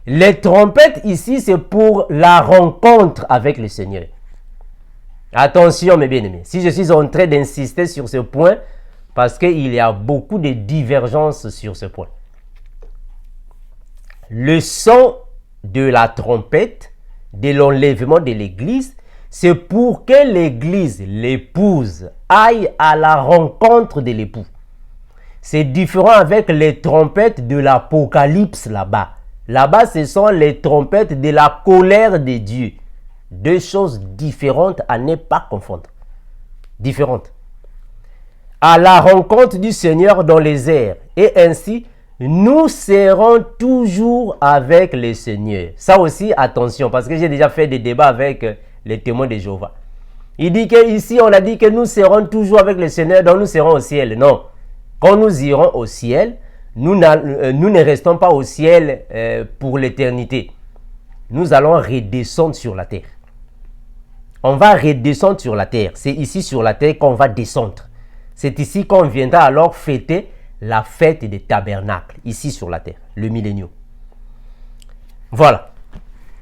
Les trompettes ici, c'est pour la rencontre avec le Seigneur. Attention mes bien-aimés, si je suis en train d'insister sur ce point, parce qu'il y a beaucoup de divergences sur ce point. Le son de la trompette, de l'enlèvement de l'église, c'est pour que l'église, l'épouse, aille à la rencontre de l'époux. C'est différent avec les trompettes de l'Apocalypse là-bas. Là-bas, ce sont les trompettes de la colère de Dieu. Deux choses différentes à ne pas confondre. Différentes. À la rencontre du Seigneur dans les airs. Et ainsi, nous serons toujours avec le Seigneur. Ça aussi, attention, parce que j'ai déjà fait des débats avec les témoins de Jéhovah. Il dit qu'ici, on a dit que nous serons toujours avec le Seigneur, donc nous serons au ciel. Non. Quand nous irons au ciel, nous ne restons pas au ciel pour l'éternité. Nous allons redescendre sur la terre. On va redescendre sur la terre. C'est ici sur la terre qu'on va descendre. C'est ici qu'on viendra alors fêter la fête des tabernacles, ici sur la terre, le millénium. Voilà.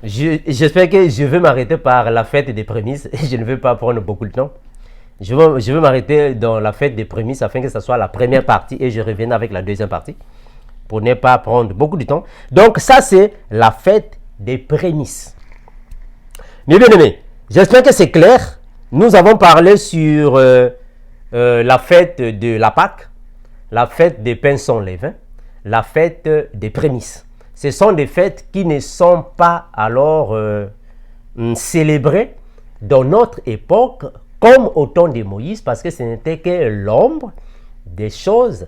J'espère que je vais m'arrêter par la fête des prémices. Je ne vais pas prendre beaucoup de temps. Je vais m'arrêter dans la fête des prémices afin que ce soit la première partie et je reviendrai avec la deuxième partie pour ne pas prendre beaucoup de temps. Donc ça, c'est la fête des prémices. Mes bien-aimés, j'espère que c'est clair. Nous avons parlé sur la fête de la Pâque, la fête des pains sans levain, la fête des prémices. Ce sont des fêtes qui ne sont pas alors célébrées dans notre époque comme au temps de Moïse, parce que ce n'était que l'ombre des choses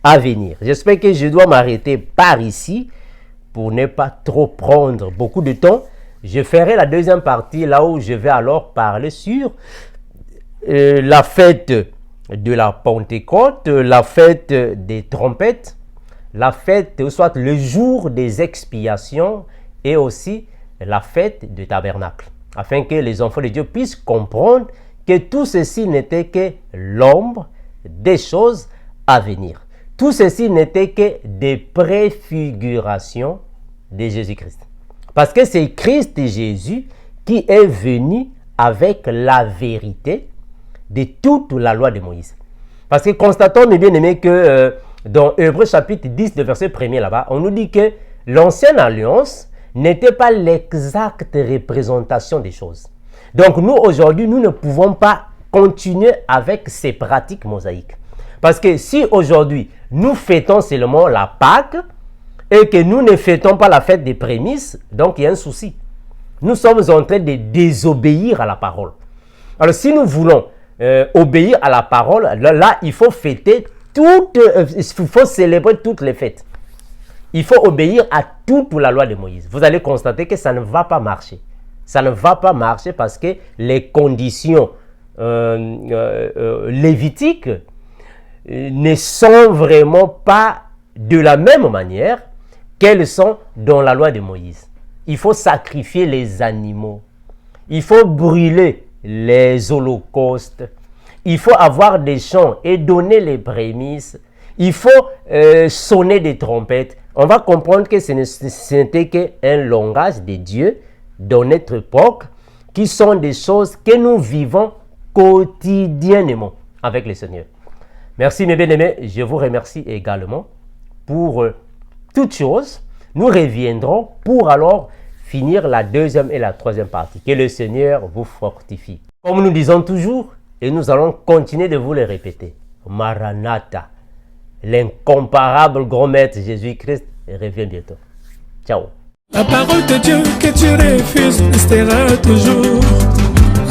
à venir. J'espère que je dois m'arrêter par ici pour ne pas trop prendre beaucoup de temps. Je ferai la deuxième partie là où je vais alors parler sur la fête de la Pentecôte, la fête des trompettes, la fête, soit le jour des expiations et aussi la fête du tabernacle, afin que les enfants de Dieu puissent comprendre que tout ceci n'était que l'ombre des choses à venir. Tout ceci n'était que des préfigurations de Jésus-Christ. Parce que c'est Christ Jésus qui est venu avec la vérité de toute la loi de Moïse. Parce que constatons, mes bien-aimés, que dans Hébreux chapitre 10, le verset 1er là-bas, on nous dit que l'ancienne alliance n'était pas l'exacte représentation des choses. Donc nous, aujourd'hui, nous ne pouvons pas continuer avec ces pratiques mosaïques. Parce que si aujourd'hui, nous fêtons seulement la Pâque et que nous ne fêtons pas la fête des prémices, donc il y a un souci. Nous sommes en train de désobéir à la parole. Alors si nous voulons obéir à la parole, là, il faut fêter il faut célébrer toutes les fêtes. Il faut obéir à toute la loi de Moïse. Vous allez constater que ça ne va pas marcher. Ça ne va pas marcher parce que les conditions lévitiques ne sont vraiment pas de la même manière qu'elles sont dans la loi de Moïse. Il faut sacrifier les animaux. Il faut brûler les holocaustes. Il faut avoir des chants et donner les prémices. Il faut sonner des trompettes. On va comprendre que ce n'était qu'un langage de Dieu dans notre époque, qui sont des choses que nous vivons quotidiennement avec le Seigneur. Merci mes bien-aimés, je vous remercie également pour toutes choses, nous reviendrons pour alors finir la deuxième et la troisième partie. Que le Seigneur vous fortifie. Comme nous disons toujours, et nous allons continuer de vous le répéter, Maranatha, l'incomparable grand maître Jésus-Christ revient bientôt. Ciao. La parole de Dieu que tu refuses restera toujours.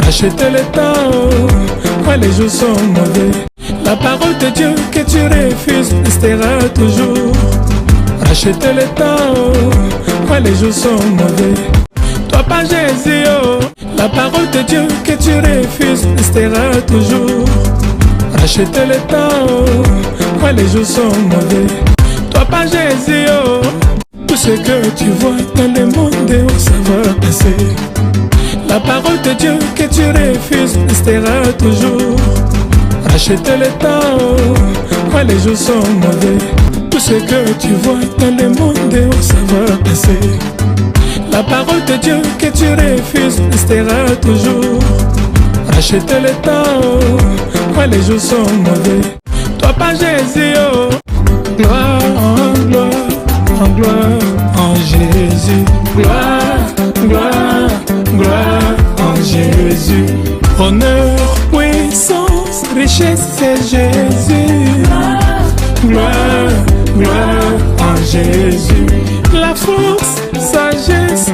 Rachetez le temps, les jours sont mauvais. La parole de Dieu que tu refuses restera toujours. Rachetez le temps, les jours sont mauvais. Toi pas Jésus, oh. La parole de Dieu que tu refuses restera toujours. Rachetez le temps, les jours sont mauvais. Toi pas Jésus, oh. Tout ce que tu vois dans le monde, ça va passer. La parole de Dieu que tu refuses restera toujours. Rachetez le temps, les jours sont mauvais. Tout ce que tu vois dans le monde, ça va passer. La parole de Dieu que tu refuses restera toujours. Rachetez le temps, les jours sont mauvais. Toi pas Jésus, oh. Gloire en gloire, en gloire en Jésus. Gloire, gloire, gloire en Jésus. Honneur, puissance, richesse, c'est Jésus. Gloire, gloire en Jésus. La force, sagesse,